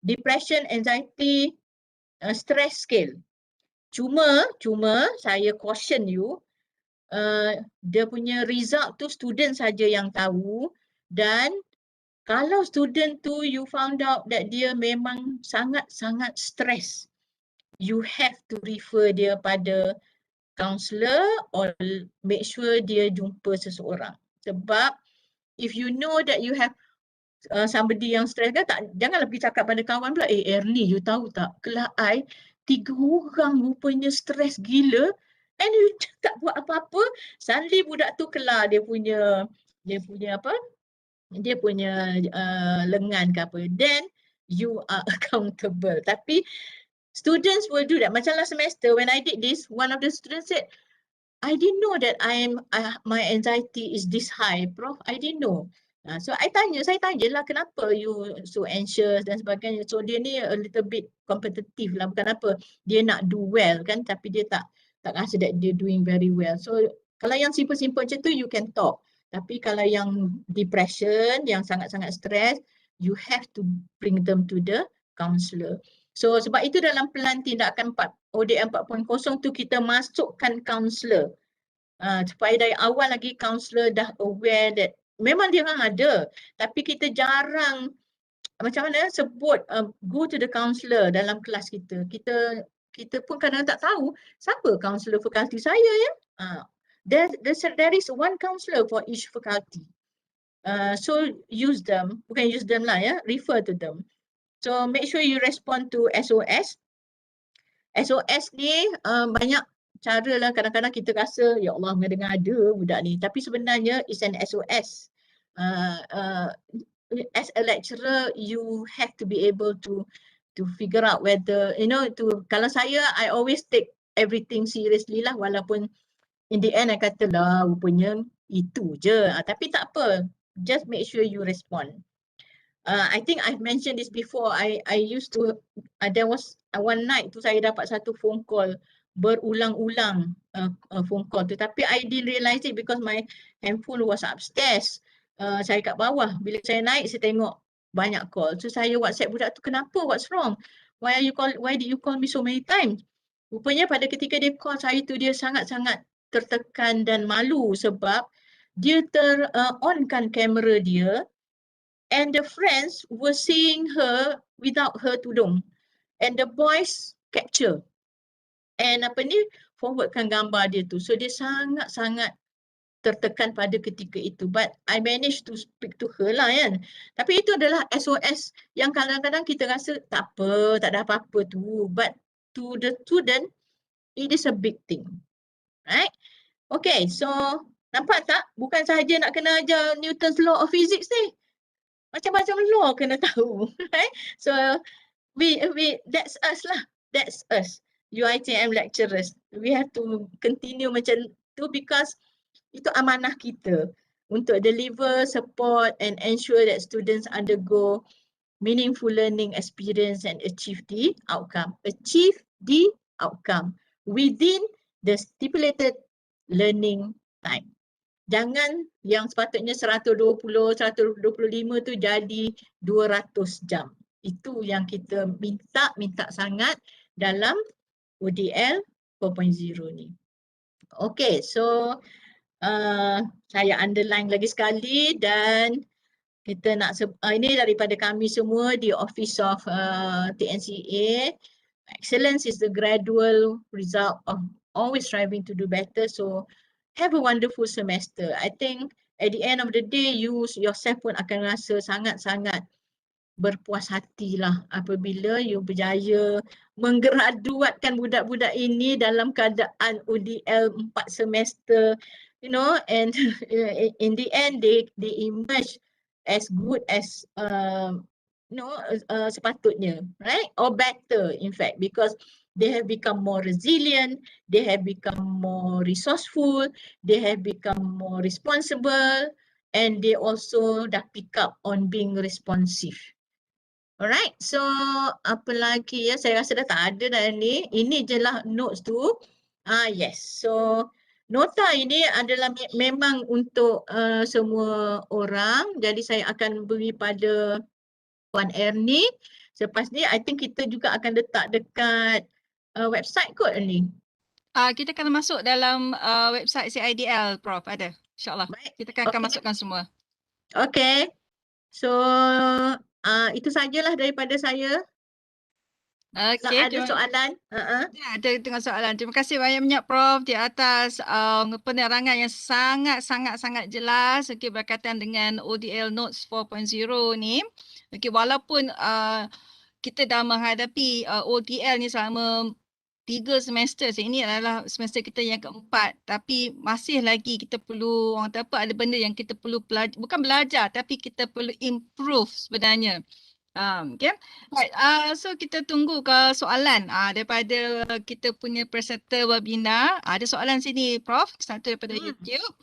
depression, anxiety, stress scale. Cuma saya caution you, dia punya result tu student saja yang tahu, dan kalau student tu you found out that dia memang sangat-sangat stress, you have to refer dia pada counselor or make sure dia jumpa seseorang. Sebab if you know that you have somebody yang stress kan, janganlah pergi cakap pada kawan pula, Erny, you tahu tak, kelas I 3 orang rupanya stres gila and you tak buat apa-apa, suddenly budak tu kelar dia punya apa, dia punya lengan ke apa, then you are accountable. Tapi students will do that. Macam last semester when I did this, one of the students said, I didn't know that my anxiety is this high, Prof. I didn't know. So saya tanyalah kenapa you so anxious dan sebagainya. So dia ni a little bit competitive lah, bukan apa. Dia nak do well kan, tapi dia tak rasa that dia doing very well. So kalau yang simple-simple macam tu you can talk. Tapi kalau yang depression, yang sangat-sangat stress, you have to bring them to the counselor. So sebab itu dalam pelan tindakan ODL 4.0 tu kita masukkan counselor. Supaya dari awal lagi counselor dah aware that memang dia orang ada, tapi kita jarang macam mana sebut go to the counselor dalam kelas kita. Kita pun kadang tak tahu siapa counselor fakulti saya ya. There is one counselor for each faculty. So use them, bukan use them lah ya, refer to them. So make sure you respond to SOS. SOS ni banyak cara lah, kadang-kadang kita rasa ya Allah ngada-ngada budak ni, tapi sebenarnya is an SOS. As a lecturer you have to be able to figure out whether kalau saya I always take everything seriously lah, walaupun in the end I kata lah rupanya itu je, tapi tak apa, just make sure you respond. I think I've mentioned this before. I used to, there was one night tu saya dapat satu phone call berulang-ulang phone call tu, tapi I didn't realize it because my handphone was upstairs. Saya kat bawah. Bila saya naik saya tengok banyak call. So saya WhatsApp budak tu, kenapa? What's wrong? Why did you call me so many times? Rupanya pada ketika dia call saya tu dia sangat-sangat tertekan dan malu sebab dia on-kan kamera dia. And the friends were seeing her without her tudung. And the boys capture. And forwardkan gambar dia tu. So dia sangat-sangat tertekan pada ketika itu. But I managed to speak to her lah kan. Tapi itu adalah SOS yang kadang-kadang kita rasa tak apa, tak ada apa-apa tu. But to the student, it is a big thing. Right? Okay, so nampak tak? Bukan sahaja nak kena ajar Newton's Law of Physics ni. Macam-macam law kena tahu, right? So that's us lah. That's us, UiTM lecturers. We have to continue macam tu because itu amanah kita untuk deliver support and ensure that students undergo meaningful learning experience and achieve the outcome. Achieve the outcome within the stipulated learning time. Jangan yang sepatutnya 120, 125 tu jadi 200 jam. Itu yang kita minta sangat dalam ODL 4.0 ni. Okay, so saya underline lagi sekali dan kita nak ini daripada kami semua di Office of TNCA. Excellence is the gradual result of always striving to do better. So have a wonderful semester. I think at the end of the day, you yourself pun akan rasa sangat-sangat berpuas hatilah apabila you berjaya menggraduatkan budak-budak ini dalam keadaan ODL 4 semester, and in the end they emerge as good as sepatutnya, right? Or better in fact, because they have become more resilient, they have become more resourceful, they have become more responsible, and they also dah pick up on being responsive. Alright, so apa lagi ya? Saya rasa dah tak ada dah ni. Ini je lah notes tu. Yes, so nota ini adalah memang untuk semua orang. Jadi saya akan beri pada Puan Erny. Selepas ni, I think kita juga akan letak dekat website kot ni.
Kita akan masuk dalam website CIDL, Prof. Ada, insyaAllah.
Baik.
Kita akan masukkan semua.
Okay. So, itu sajalah daripada saya.
Okey,
Ada soalan?
ada tengok soalan. Terima kasih banyak-banyak Prof di atas penerangan yang sangat jelas berkaitan dengan ODL Notes 4.0 ni. Walaupun kita dah menghadapi ODL ni selama 3 semester. Ini adalah semester kita yang keempat. Tapi masih lagi kita perlu, orang kata apa, ada benda yang kita perlu bukan belajar tapi kita perlu improve sebenarnya. Okay. Right. So kita tunggu ke soalan daripada kita punya peserta webinar. Ada soalan sini Prof, satu daripada YouTube.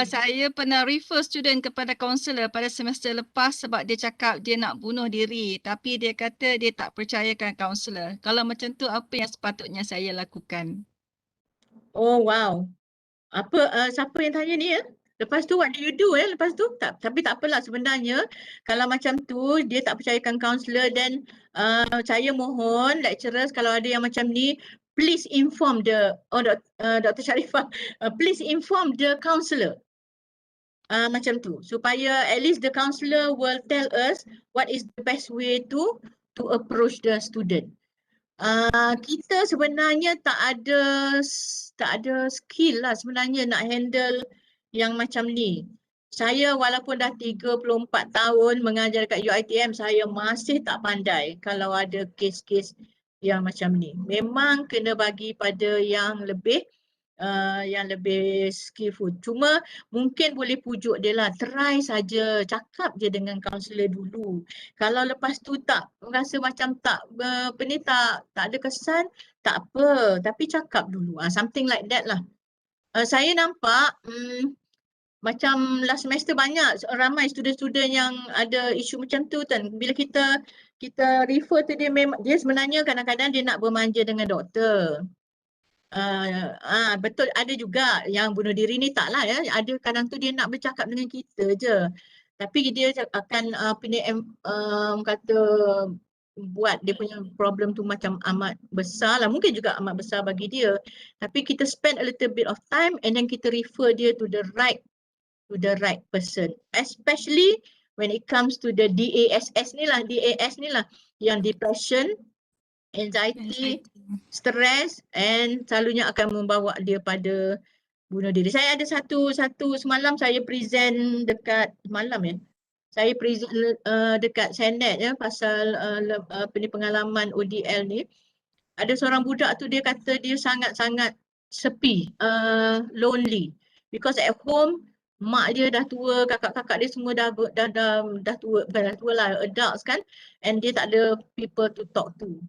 Saya pernah refer student kepada kaunselor pada semester lepas sebab dia cakap dia nak bunuh diri. Tapi dia kata dia tak percayakan kaunselor. Kalau macam tu apa yang sepatutnya saya lakukan?
Oh wow. Siapa yang tanya ni ya? Lepas tu what do you do lepas tu? Tapi tak apalah sebenarnya kalau macam tu dia tak percayakan kaunselor dan saya mohon lecturers kalau ada yang macam ni please inform Dr. Sharifah please inform the counselor. Macam tu supaya at least the counselor will tell us what is the best way to approach the student. Kita sebenarnya tak ada skill lah sebenarnya nak handle yang macam ni. Saya walaupun dah 34 tahun mengajar kat UiTM, saya masih tak pandai kalau ada kes-kes yang macam ni. Memang kena bagi pada yang lebih skillful. Cuma mungkin boleh pujuk dia lah, try saja, cakap je dengan kaunselor dulu. Kalau lepas tu tak rasa macam tak ada kesan, tak apa, tapi cakap dulu. Something like that lah. Saya nampak macam last semester banyak ramai student-student yang ada isu macam tu kan. Bila kita refer tu dia sebenarnya kadang-kadang dia nak bermanja dengan doktor. Betul ada juga yang bunuh diri ni taklah ya. Ada kadang tu dia nak bercakap dengan kita je. Tapi dia akan kata buat dia punya problem tu macam amat besar lah. Mungkin juga amat besar bagi dia. Tapi kita spend a little bit of time and then kita refer dia to the right person. Especially when it comes to the DAS ni lah yang depression, anxiety, stres and selalunya akan membawa dia pada bunuh diri. Saya ada satu semalam saya present dekat saya present dekat Senate ya pasal pengalaman ODL ni. Ada seorang budak tu dia kata dia sangat-sangat sepi, lonely because at home mak dia dah tua, kakak-kakak dia semua dah tua, bukan dah tua lah, adults kan, and dia tak ada people to talk to.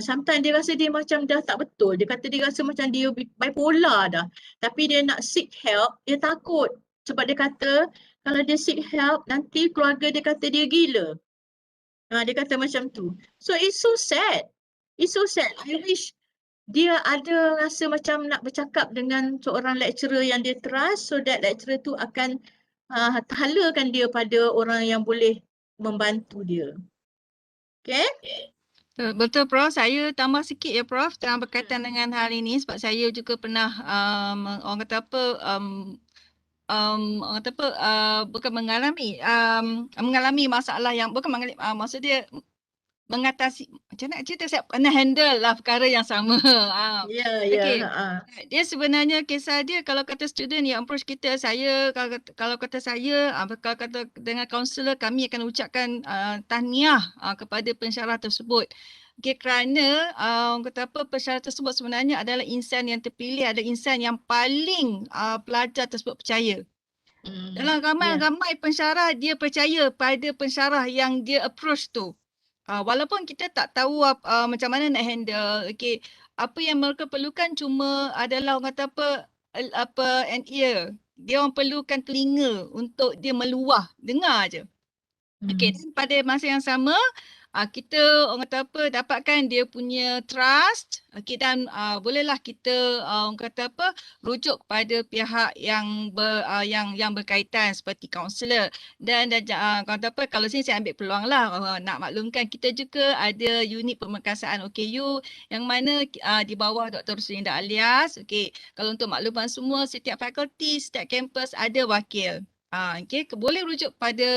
Sometimes dia rasa dia macam dah tak betul. Dia kata dia rasa macam dia bipolar dah. Tapi dia nak seek help, dia takut. Sebab dia kata kalau dia seek help, nanti keluarga dia kata dia gila. Dia kata macam tu. So it's so sad. It's so sad. I wish dia ada rasa macam nak bercakap dengan seorang lecturer yang dia trust so that lecturer tu akan halakan dia pada orang yang boleh membantu dia. Okay?
Betul Prof, saya tambah sikit ya Prof yang berkaitan dengan hal ini sebab saya juga pernah orang kata apa orang kata apa bukan mengalami masalah yang bukan maksud dia mengatasi macam mana cerita saya pernah handle lah perkara yang sama.
Ya.
Dia sebenarnya kisah dia kalau kata student yang approach kita, saya kalau kata saya kalau kata dengan kaunselor kami akan ucapkan tahniah kepada pensyarah tersebut. Kerana orang kata apa pensyarah tersebut sebenarnya adalah insan yang terpilih, adalah insan yang paling pelajar tersebut percaya. Dalam ramai pensyarah dia percaya pada pensyarah yang dia approach tu. Walaupun kita tak tahu macam mana nak handle, apa yang mereka perlukan cuma adalah orang kata apa an ear. Dia orang perlukan telinga untuk dia meluah, dengar je. Dan pada masa yang sama kita orang kata apa dapatkan dia punya trust, dan bolehlah kita orang kata apa rujuk kepada pihak yang yang berkaitan seperti kaunselor dan kata apa kalau sini saya ambil peluang lah nak maklumkan kita juga ada unit pemerkasaan OKU yang mana di bawah Dr. Alias. Kalau untuk makluman semua setiap fakulti, setiap kampus ada wakil. Okay, boleh rujuk pada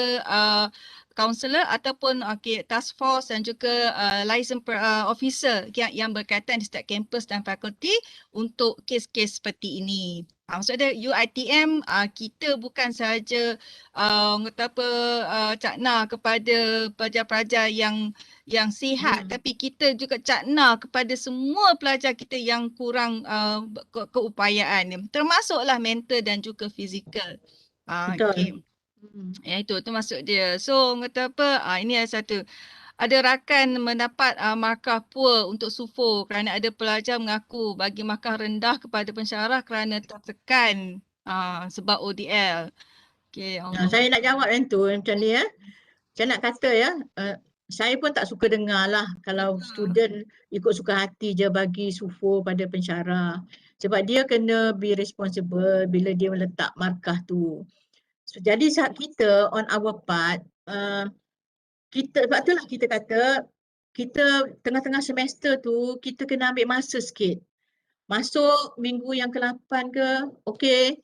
kaunselor ataupun task force dan juga license officer yang berkaitan di setiap kampus dan fakulti untuk kes-kes seperti ini. Maksudnya UiTM kita bukan sahaja cakna kepada pelajar-pelajar yang sihat, tapi kita juga cakna kepada semua pelajar kita yang kurang keupayaan, termasuklah mental dan juga fizikal.
Betul.
Okay. Ya itu masuk dia. So kata apa, ini ada satu. Ada rakan mendapat markah poor untuk SUFO kerana ada pelajar mengaku bagi markah rendah kepada pensyarah kerana tertekan sebab ODL. Okay.
Saya nak jawab yang tu macam ni ya. Saya nak kata ya, saya pun tak suka dengar lah kalau student ikut suka hati je bagi SUFO pada pensyarah. Sebab dia kena be responsible bila dia meletak markah tu. So, jadi saat kita on our part, sebab itulah kita kata kita tengah-tengah semester tu kita kena ambil masa sikit. Masuk minggu yang ke-8 ke, okay.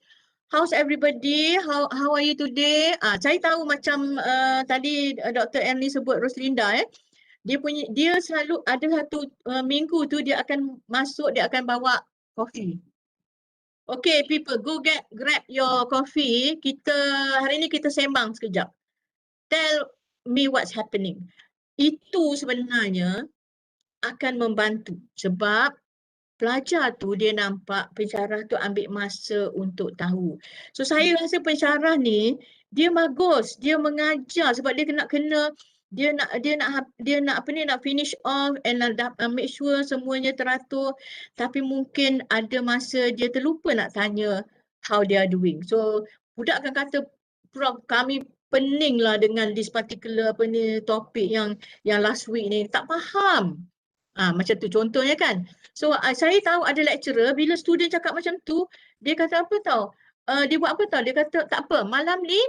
How's everybody? How are you today? Saya tahu macam tadi Dr. Erny sebut Roslinda dia selalu ada satu minggu tu dia akan masuk, dia akan bawa coffee. Okay people, go grab your coffee. Hari ni kita sembang sekejap. Tell me what's happening. Itu sebenarnya akan membantu sebab pelajar tu dia nampak pensyarah tu ambil masa untuk tahu. So saya rasa pensyarah ni dia bagus, dia mengajar sebab dia kena nak finish off and make sure semuanya teratur, tapi mungkin ada masa dia terlupa nak tanya how they are doing. So budak akan kata, Prof, kami pening lah dengan this particular topik yang last week ni, tak faham. Macam tu contohnya kan. So saya tahu ada lecturer bila student cakap macam tu, dia kata apa tau? Dia buat apa tau? Dia kata tak apa, malam ni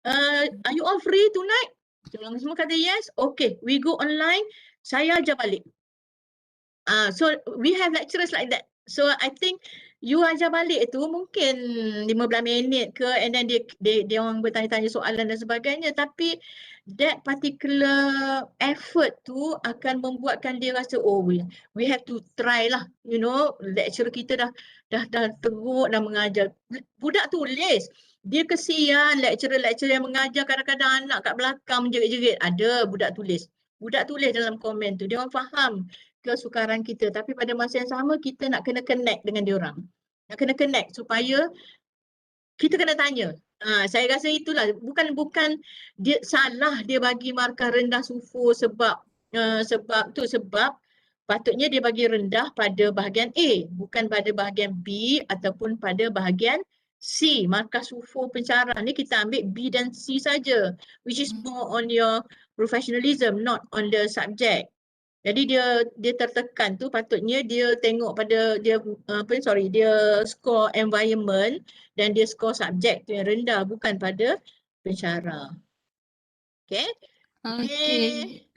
are you all free tonight? Orang semua kata yes. Okay, we go online. Saya ajar balik. So we have lecturers like that. So I think you ajar balik tu mungkin 15 minit ke, and then dia orang bertanya-tanya soalan dan sebagainya, tapi that particular effort tu akan membuatkan dia rasa we have to try lah, lecturer kita dah teruk dah mengajar. Budak tulis, dia kesian lecturer yang mengajar, kadang-kadang anak kat belakang menjerit-jerit. Ada budak tulis dalam komen tu, dia orang faham kesukaran kita, tapi pada masa yang sama kita nak kena connect dengan dia orang. Nak kena connect supaya kita kena tanya. Saya rasa itulah, bukan dia salah dia bagi markah rendah SUFO sebab patutnya dia bagi rendah pada bahagian A, bukan pada bahagian B ataupun pada bahagian C. Markah SUFO pensyarah ni kita ambil B dan C saja, which is more on your professionalism, not on the subject. Jadi dia tertekan tu patutnya dia tengok pada dia score environment dan dia score subjek tu yang rendah, bukan pada pensyarah. Okay.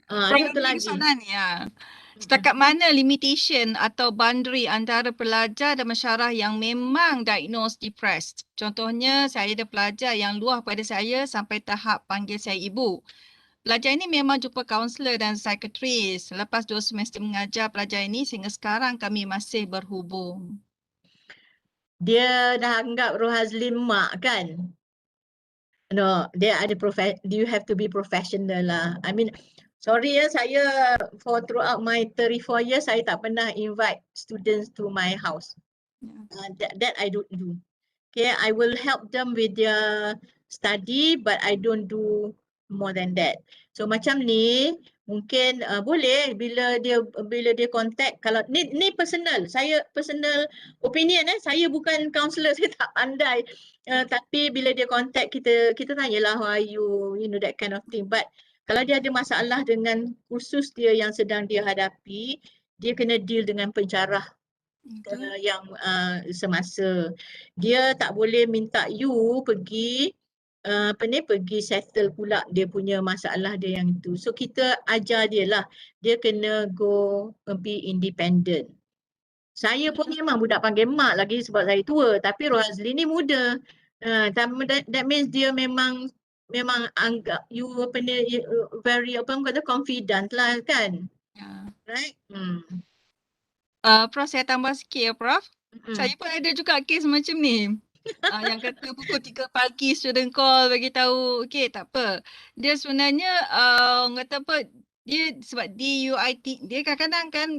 Ada satu lagi.
Soalan ya. Setakat mana limitation atau boundary antara pelajar dan pensyarah yang memang diagnosed depressed? Contohnya, saya ada pelajar yang luar pada saya sampai tahap panggil saya ibu. Pelajar ini memang jumpa kaunselor dan psikiatris. Lepas 2 semester mengajar pelajar ini, sehingga sekarang kami masih berhubung.
Dia dah anggap Rohazlin mak kan? No, you have to be professional lah. I mean, sorry ya, saya throughout my 34 years, saya tak pernah invite students to my house. That I don't do. Okay, I will help them with their study, but I don't do more than that. So macam ni mungkin boleh bila dia contact, kalau ni personal, saya personal opinion saya bukan counselor, saya tak pandai. Tapi bila dia contact kita tanyalah how are you, that kind of thing. But kalau dia ada masalah dengan kursus dia yang sedang dia hadapi, dia kena deal dengan pensyarah yang semasa. Dia tak boleh minta you pergi pergi settle pula dia punya masalah dia yang itu. So kita ajar dia lah, dia kena go be independent. Saya pun memang budak panggil mak lagi sebab saya tua, tapi Rohazli ni muda. That means dia memang anggap you apa ni very apa orang kata confident lah kan,
Ya.
right?
Prof, saya tambah sikit ya, Prof. Saya pun ada juga kes macam ni. Yang kata pukul 3 pagi student call bagi tahu, okey tak apa. Dia sebenarnya orang kata apa, dia sebab di UiT, dia kadang-kadang kan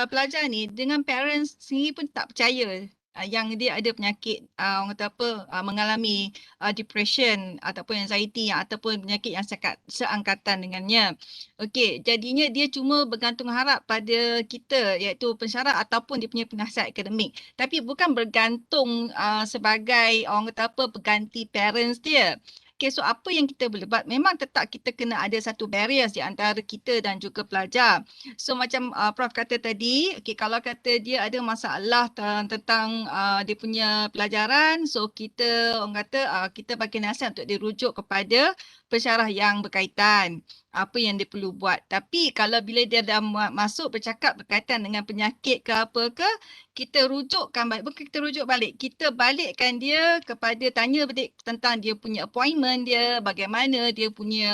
pelajar ni dengan parents sendiri pun tak percaya yang dia ada penyakit orang kata apa, mengalami depression ataupun anxiety ataupun penyakit yang seangkatan dengannya. Okey, jadinya dia cuma bergantung harap pada kita iaitu pensyarah ataupun dia punya penasihat akademik. Tapi bukan bergantung sebagai orang kata apa pengganti parents dia. Okay, so apa yang kita boleh buat? Memang tetap kita kena ada satu barriers di antara kita dan juga pelajar. So macam Prof kata tadi, okay, kalau kata dia ada masalah tentang dia punya pelajaran, so kita orang kata kita bagi nasihat untuk dirujuk kepada pensyarah yang berkaitan apa yang dia perlu buat. Tapi kalau bila dia dah masuk bercakap berkaitan dengan penyakit ke apa ke, kita rujukkan balik, bukan kita rujuk balik, kita balikkan dia kepada tanya balik tentang dia punya appointment dia, bagaimana dia punya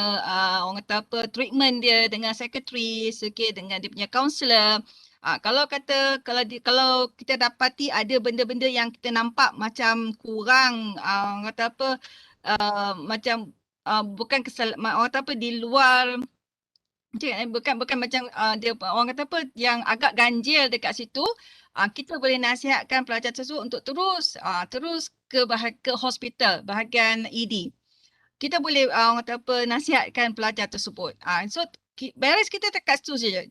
orang kata apa treatment dia dengan psychiatrist, okay, dengan dia punya counselor. Kalau kata kalau kita dapati ada benda-benda yang kita nampak macam kurang orang kata apa macam bukan orang kata apa di luar bukan macam dia orang kata apa yang agak ganjil dekat situ, kita boleh nasihatkan pelajar tersebut untuk terus ke hospital bahagian ED. Kita boleh orang kata apa nasihatkan pelajar tersebut. So beres kita dekat situ saja.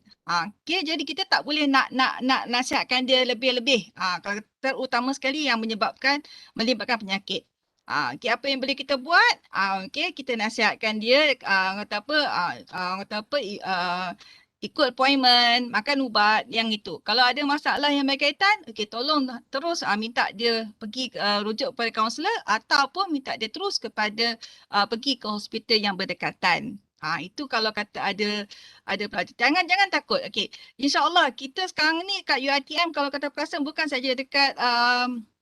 Okay, jadi kita tak boleh nak nasihatkan dia lebih-lebih. Kalau terutama sekali yang melibatkan penyakit. Okay, apa yang boleh kita buat? Okay, kita nasihatkan dia kata apa kata apa ikut appointment, makan ubat yang itu. Kalau ada masalah yang berkaitan, okay, tolong terus minta dia pergi rujuk kepada kaunselor ataupun minta dia terus kepada pergi ke hospital yang berdekatan. Itu kalau kata ada pelajar. Jangan takut. Okay. InsyaAllah kita sekarang ni kat UiTM kalau kata perasan bukan saja dekat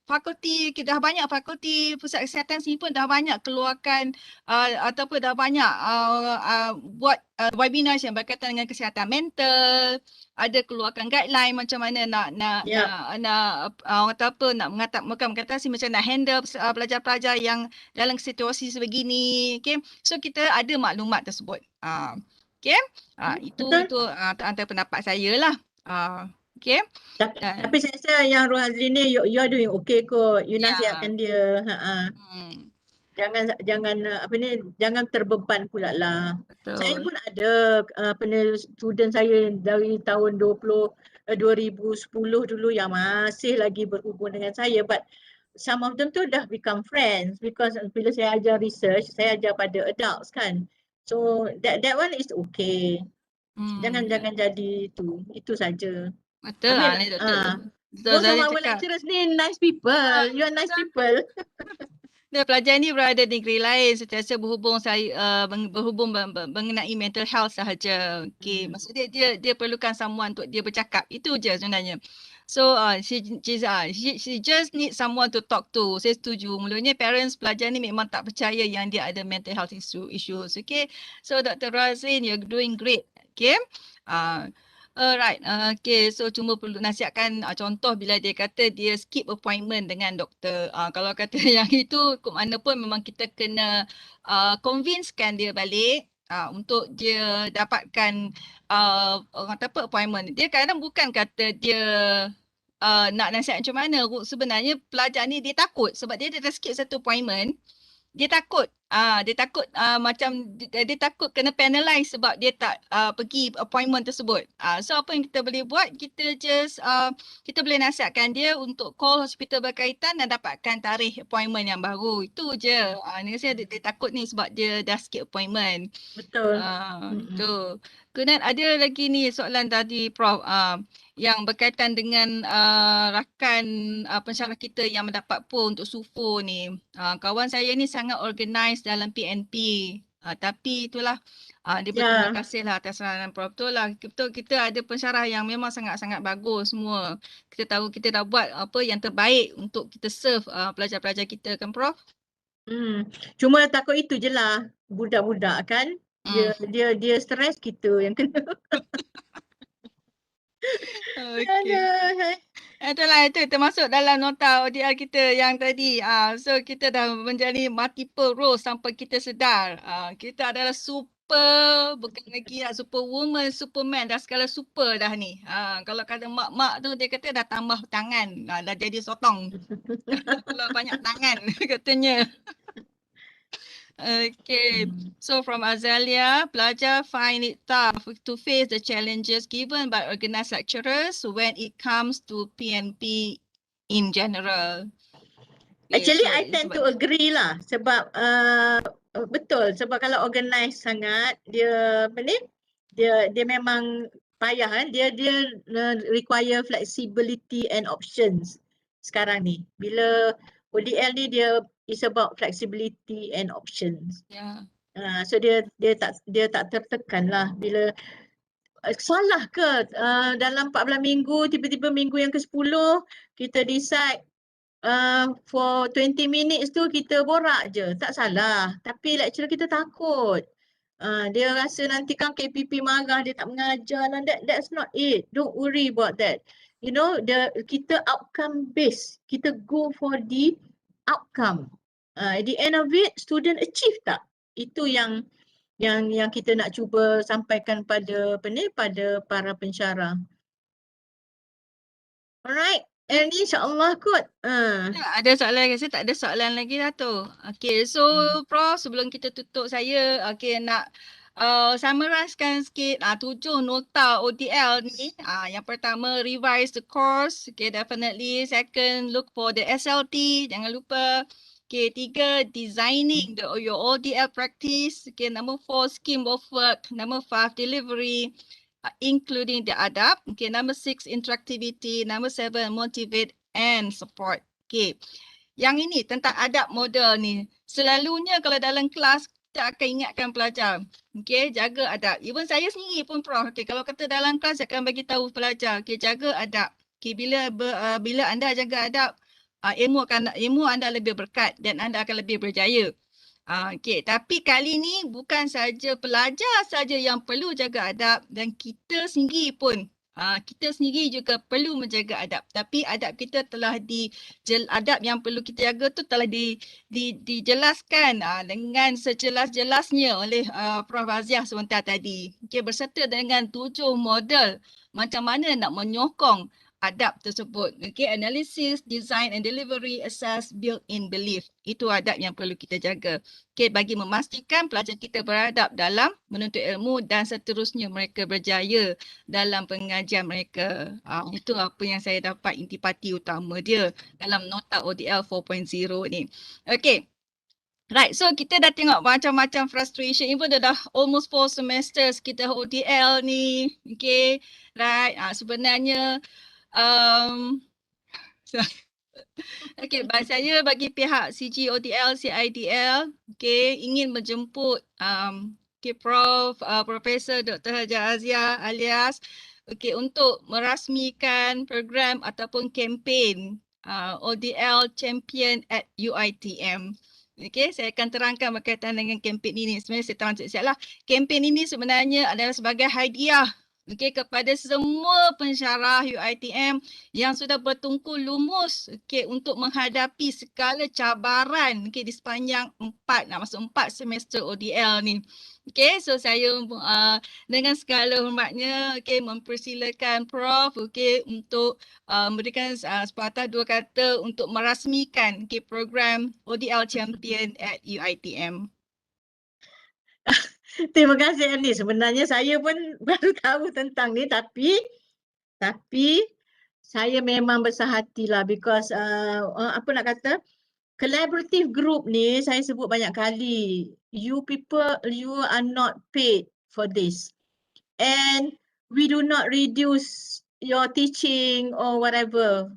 fakulti, kita dah banyak fakulti pusat kesihatan sini pun dah banyak keluarkan ataupun dah banyak buat webinar yang berkaitan dengan kesihatan mental, ada keluarkan guideline macam mana nak orang kata apa bukan mengatasi macam nak handle pelajar-pelajar yang dalam situasi sebegini. Okay, so kita ada maklumat tersebut. Okay,
Betul.
itu antara pendapat saya lah. Okay.
Tapi saya rasa yang Rohazli ni you are doing okay kot. You
Ya.
nasihatkan dia. Jangan apa ni, jangan terbeban pula lah. Saya
Betul.
pun ada apa ni student saya dari tahun 2010 dulu yang masih lagi berhubung dengan saya, but some of them tu dah become friends because bila saya ajar research, saya ajar pada adults kan. So that one is okay. Jangan jadi itu saja.
Betul
I
lah
mean,
ni doktor. Doktor
most of
Zalin
our
cakap.
lecturers ni nice people. You are nice
Betul.
people.
Dan pelajar ni berada di negeri lain sentiasa berhubung berhubung mengenai mental health sahaja. Okey, maksudnya dia perlukan someone untuk dia bercakap. Itu je sebenarnya. So she just need someone to talk to. Saya setuju. Mulanya parents pelajar ni memang tak percaya yang dia ada mental health issues. Okay. So Dr. Razin, you're doing great. Okay. Alright, okay, so cuma perlu nasihatkan contoh bila dia kata dia skip appointment dengan doktor. Kalau kata yang itu, kok mana pun memang kita kena convincekan dia balik untuk dia dapatkan orang kata apa appointment. Dia kadang bukan kata dia nak nasihat macam mana. Sebenarnya pelajar ni dia takut sebab dia dah skip satu appointment. Dia takut macam dia takut kena penalize sebab dia tak pergi appointment tersebut. So apa yang kita boleh buat, kita boleh nasihatkan dia untuk call hospital berkaitan dan dapatkan tarikh appointment yang baru. Itu je. Ni saya dia takut ni sebab dia dah skip appointment.
Betul.
Itu. Kemudian ada lagi ni soalan tadi Prof yang berkaitan dengan rakan pensyarah kita yang mendapat PO untuk SUFO ni. Kawan saya ni sangat organize dalam PNP. Tapi itulah dia berterima kasih lah atas saranan Prof. Betul lah. Betul kita ada pensyarah yang memang sangat-sangat bagus semua. Kita tahu kita dah buat apa yang terbaik untuk kita serve pelajar-pelajar kita kan Prof?
Cuma takut itu je lah, budak-budak kan, dia stres, kita yang kena.
Okey.
Aduh.
Itulah, itu termasuk dalam nota ODL kita yang tadi. So kita dah menjadi multiple roles tanpa kita sedar. Kita adalah super, bukan lagi superwoman, superman, dah segala super dah ni. Kalau kata mak-mak tu dia kata dah tambah tangan, dah jadi sotong. Kalau banyak tangan katanya. Okay, so from Aziah, pelajar find it tough to face the challenges given by organized lecturers when it comes to PNP in general. Okay,
Actually,
so
I tend to agree lah, sebab betul, sebab kalau organize sangat, dia apa ni, dia memang payah kan, dia require flexibility and options sekarang ni. Bila ODL ni dia is about flexibility and options.
yeah.
So dia tak tertekan lah bila salah ke dalam 14 minggu tiba-tiba minggu yang ke-10 kita decide for 20 minutes tu kita borak je, tak salah. Tapi lecturer kita takut. Dia rasa nanti kan KPP marah, dia tak mengajar lah. That's not it. Don't worry about that. You know, kita outcome based. Kita go for the outcome. At the end of it, student achieve tak? Itu yang kita nak cuba sampaikan pada pada para pensyarah. Alright, Erny, insyaAllah kot.
Ada soalan lagi? Saya tak ada soalan lagi dah tu. Okay, so Prof, sebelum kita tutup saya, okay, nak summarizekan sikit 7 nota ODL ni. Yang pertama, revise the course. Okay, definitely. Second, look for the SLT. Jangan lupa. Okay, 3, designing your ODL practice. Okay, number 4, scheme of work. Number 5, delivery. Including the adab. Okay, number 6, interactivity. Number 7, motivate and support. Okay, yang ini tentang adab model ni. Selalunya kalau dalam kelas kita akan ingatkan pelajar. Okay, jaga adab. Even saya sendiri pun Prof. Okay, kalau kata dalam kelas saya akan bagi tahu pelajar. Okay, jaga adab. Okay, bila anda jaga adab, ilmu anda lebih berkat dan anda akan lebih berjaya. Okay, tapi kali ni bukan saja pelajar saja yang perlu jaga adab dan kita sendiri pun. Kita sendiri juga perlu menjaga adab. Tapi adab kita telah adab yang perlu kita jaga tu telah dijelaskan dengan sejelas-jelasnya oleh Prof. Aziah sebentar tadi. Okay, berserta dengan 7 model macam mana nak menyokong adab tersebut. Okay, analysis, design and delivery, assess, build in belief. Itu adab yang perlu kita jaga. Okay, bagi memastikan pelajar kita beradab dalam menuntut ilmu dan seterusnya mereka berjaya dalam pengajian mereka. Itu apa yang saya dapat intipati utama dia dalam nota ODL 4.0 ni. Okay. Right, so kita dah tengok macam-macam frustration. Even dah almost 4 semesters kita ODL ni. Okay, right. Sebenarnya okay, saya bagi pihak CGODL, CIDL, okay, ingin menjemput okay, Prof, Profesor Dr. Hajah Aziah Alias, okay, untuk merasmikan program ataupun kempen ODL Champion at UiTM. Okay, saya akan terangkan berkaitan dengan kempen ini. Sebenarnya saya terang siap-siap lah. Kempen ini sebenarnya adalah sebagai hadiah, okay, kepada semua pensyarah UiTM yang sudah bertungku lumus, okay, untuk menghadapi segala cabaran, okay, di sepanjang 4 semester ODL ni. Okay, so saya dengan segala hormatnya, okay, mempersilakan Prof, okay, untuk memberikan sepatah dua kata untuk merasmikan, okay, program ODL Champion at UiTM.
Terima kasih Erny. Sebenarnya saya pun baru tahu tentang ni, tapi saya memang besar hatilah because apa nak kata, collaborative group ni saya sebut banyak kali. You people, you are not paid for this. And we do not reduce your teaching or whatever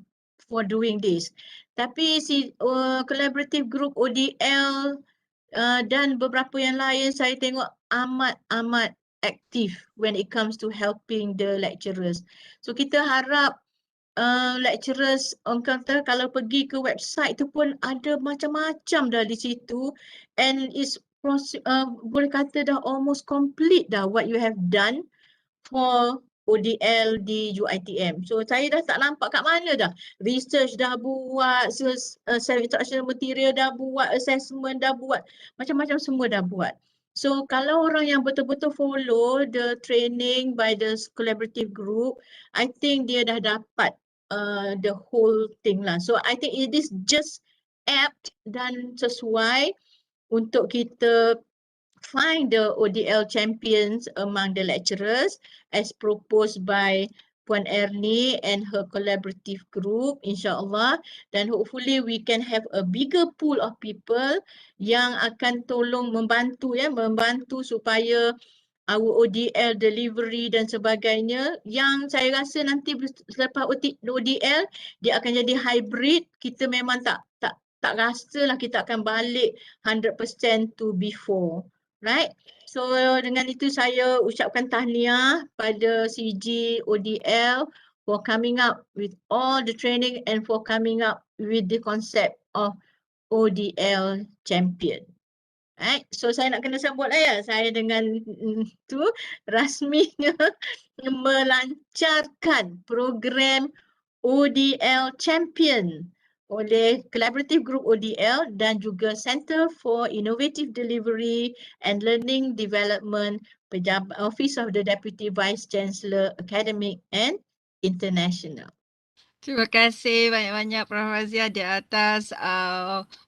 for doing this. Tapi collaborative group ODL dan beberapa yang lain saya tengok amat aktif when it comes to helping the lecturers. So kita harap lecturers, orang kata kalau pergi ke website tu pun ada macam-macam dah di situ, and boleh kata dah almost complete dah what you have done for ODL di UiTM. So saya dah tak nampak kat mana dah. Research dah buat, self-instructional material dah buat, assessment dah buat, macam-macam semua dah buat. So kalau orang yang betul-betul follow the training by the collaborative group, I think dia dah dapat the whole thing lah. So I think it is just apt dan sesuai untuk kita find the ODL champions among the lecturers as proposed by Puan Erny and her collaborative group, insyaAllah. Dan hopefully we can have a bigger pool of people yang akan tolong membantu supaya our ODL delivery dan sebagainya, yang saya rasa nanti selepas ODL dia akan jadi hybrid. Kita memang tak rasa lah kita akan balik 100% to before. Right? So dengan itu saya ucapkan tahniah pada CG ODL for coming up with all the training and for coming up with the concept of ODL champion. Right? So saya nak kena sambut lah ya, saya dengan tu rasminya melancarkan program ODL Champion oleh Collaborative Group ODL dan juga Center for Innovative Delivery and Learning Development, Office of the Deputy Vice Chancellor Academic and International.
Terima kasih banyak-banyak Prof. Aziah di atas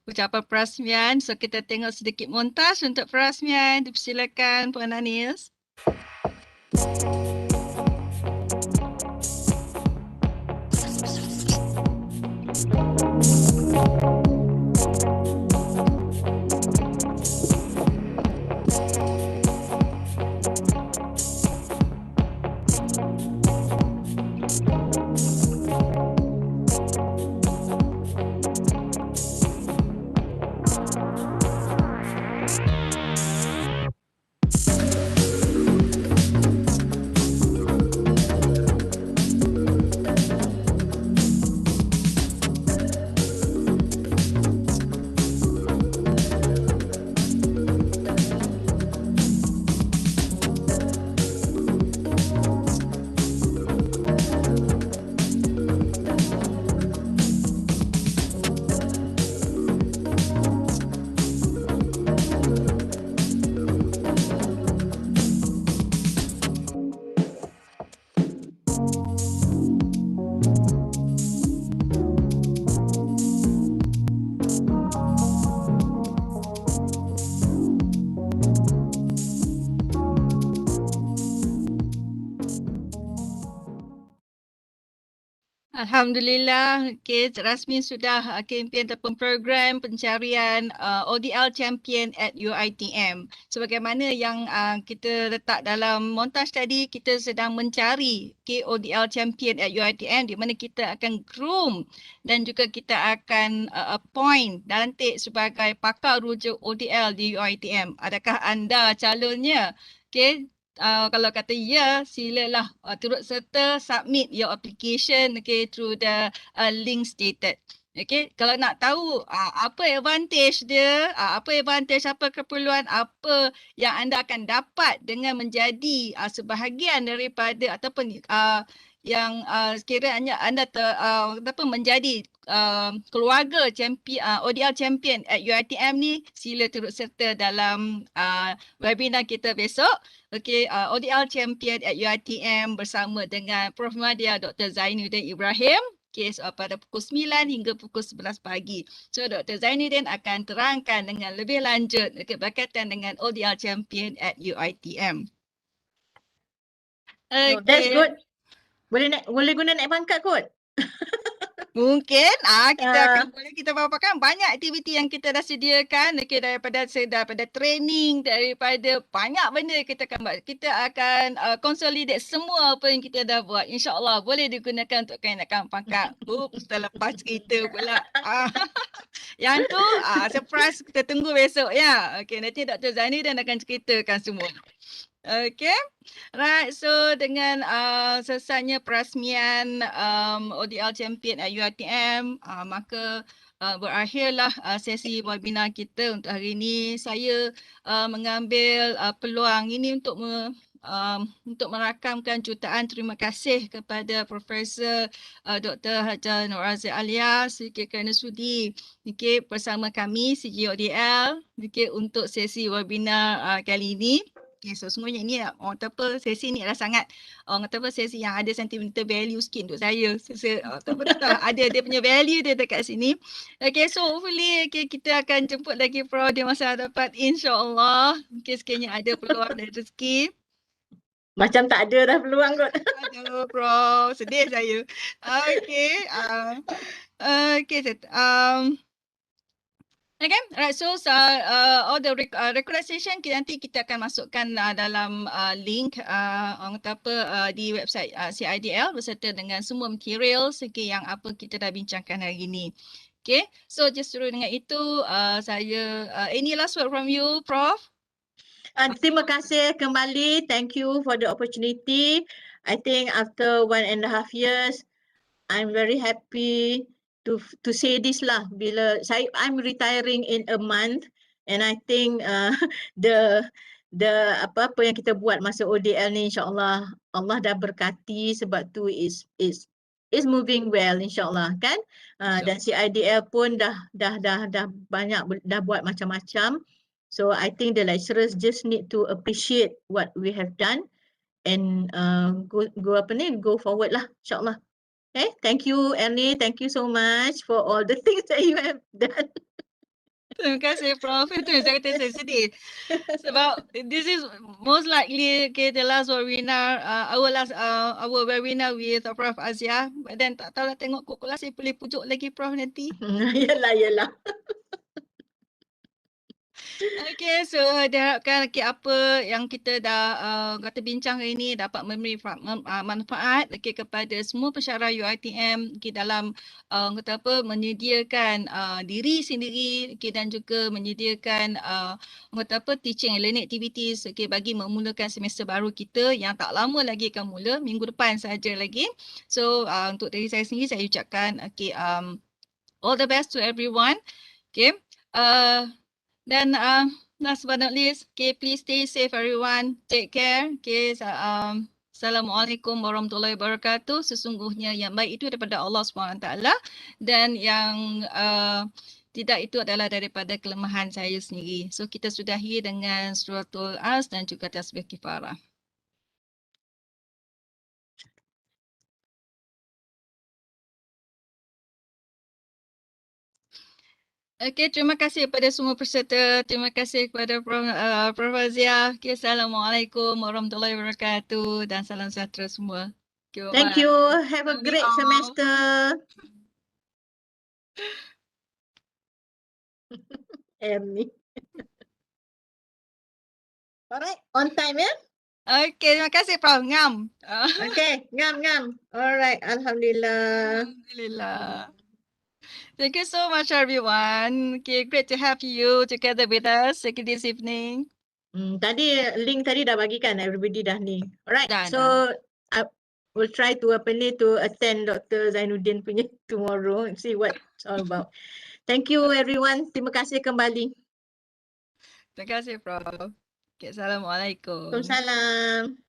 ucapan perasmian. So kita tengok sedikit montas untuk perasmian. Dipersilakan Puan Anis. Alhamdulillah, rasmi sudah kempen ataupun program pencarian ODL Champion at UiTM. Sebagaimana yang kita letak dalam montaj tadi, kita sedang mencari ODL Champion at UiTM di mana kita akan groom dan juga kita akan appoint dan lantik sebagai pakar rujuk ODL di UiTM. Adakah anda calonnya? Kalau kata ya, silalah turut serta submit your application through the link stated. Kalau nak tahu apa advantage dia, apa keperluan, apa yang anda akan dapat dengan menjadi sebahagian daripada ataupun yang sekiranya anda menjadi keluarga ODL Champion at UiTM ni, sila turut serta dalam webinar kita besok. ODL Champion at UiTM bersama dengan Prof. Madia Dr. Zainuddin Ibrahim. Pada pukul 9 hingga pukul 11 pagi. So Dr. Zainuddin akan terangkan dengan lebih lanjut berkaitan dengan ODL Champion at UiTM.
So that's good. Boleh guna naik pangkat kot.
Mungkin kita paparkan banyak aktiviti yang kita dah sediakan daripada training, daripada banyak benda kita akan buat. Kita akan consolidate semua apa yang kita dah buat. InsyaAllah boleh digunakan untuk kenaikan pangkat. Terlepas cerita pula. Yang tu surprise kita tunggu besok ya. Nanti Dr. Zani dan akan ceritakan semua. Okay. Right, so dengan selesainya perasmian ODL Champion at UiTM, maka berakhirlah sesi webinar kita untuk hari ini. Saya mengambil peluang ini untuk merakamkan jutaan terima kasih kepada Profesor Dr. Hajah Alias kerana sudi bersama kami CGODL untuk sesi webinar kali ini. Okay, so semuanya ni orang kata apa, sesi ni adalah sangat orang kata apa, sesi yang ada sentimental value sikit untuk saya. Ada dia punya value dia dekat sini. Okay, so hopefully kita akan jemput lagi Prof di masa hadapan, insyaAllah. Okay, sekiranya ada peluang dan rezeki.
Macam tak ada dah peluang kot.
Aduh Prof, sedih saya. Okay. Okay, okay, right. So all the record session nanti kita akan masukkan dalam link orang kata apa di website CIDL beserta dengan semua material yang apa kita dah bincangkan hari ini. Okay, so just through dengan itu saya any last word from you, Prof?
Terima kasih kembali. Thank you for the opportunity. I think after 1.5 years, I'm very happy to say this lah. Bila I'm retiring in a month, and I think the apa yang kita buat masa ODL ni, insyaAllah Allah dah berkati, sebab tu is moving well, insyaAllah kan. Dan CIDL pun dah banyak dah buat macam-macam. So I think the lecturers just need to appreciate what we have done and go forward lah, insyaAllah. Okay, thank you Erny, thank you so much for all the things that you have done.
Terima kasih Prof. Itu yang saya kata saya sedih. Sebab this is most likely the last webinar, our webinar with Prof Aziah. But then tak tahulah tengok kalkulasi boleh pujuk lagi Prof nanti.
Yelah.
Okay, so diharapkan apa yang kita dah kata bincang hari ini dapat memberi manfaat kepada semua pensyarah UiTM dalam kata apa menyediakan diri sendiri dan juga menyediakan kata apa teaching and learning activities bagi memulakan semester baru kita yang tak lama lagi akan mula, minggu depan saja lagi. So untuk diri saya sendiri saya ucapkan all the best to everyone. Okay. Dan last but not least, please stay safe everyone. Take care. Assalamualaikum warahmatullahi wabarakatuh. Sesungguhnya yang baik itu daripada Allah SWT dan yang tidak itu adalah daripada kelemahan saya sendiri. So kita sudahi dengan suratul as dan juga tasbih kifarah. Okey, terima kasih kepada semua peserta. Terima kasih kepada Prof Aziah. Okay, Assalamualaikum warahmatullahi wabarakatuh dan salam sejahtera semua. Okay,
Thank you. Have a great semester. Erny. Alright, on time ya?
Okey, terima kasih Prof. Ngam.
Okay, ngam. Alright, Alhamdulillah.
Alhamdulillah. Thank you so much everyone. Okay, great to have you together with us this evening.
Tadi link tadi dah bagikan, everybody dah ni. Alright,
Dah.
I will try to attend Dr. Zainuddin punya tomorrow and see what it's all about. Thank you everyone. Terima kasih kembali.
Terima kasih Prof. Okay, Assalamualaikum.
Waalaikumsalam.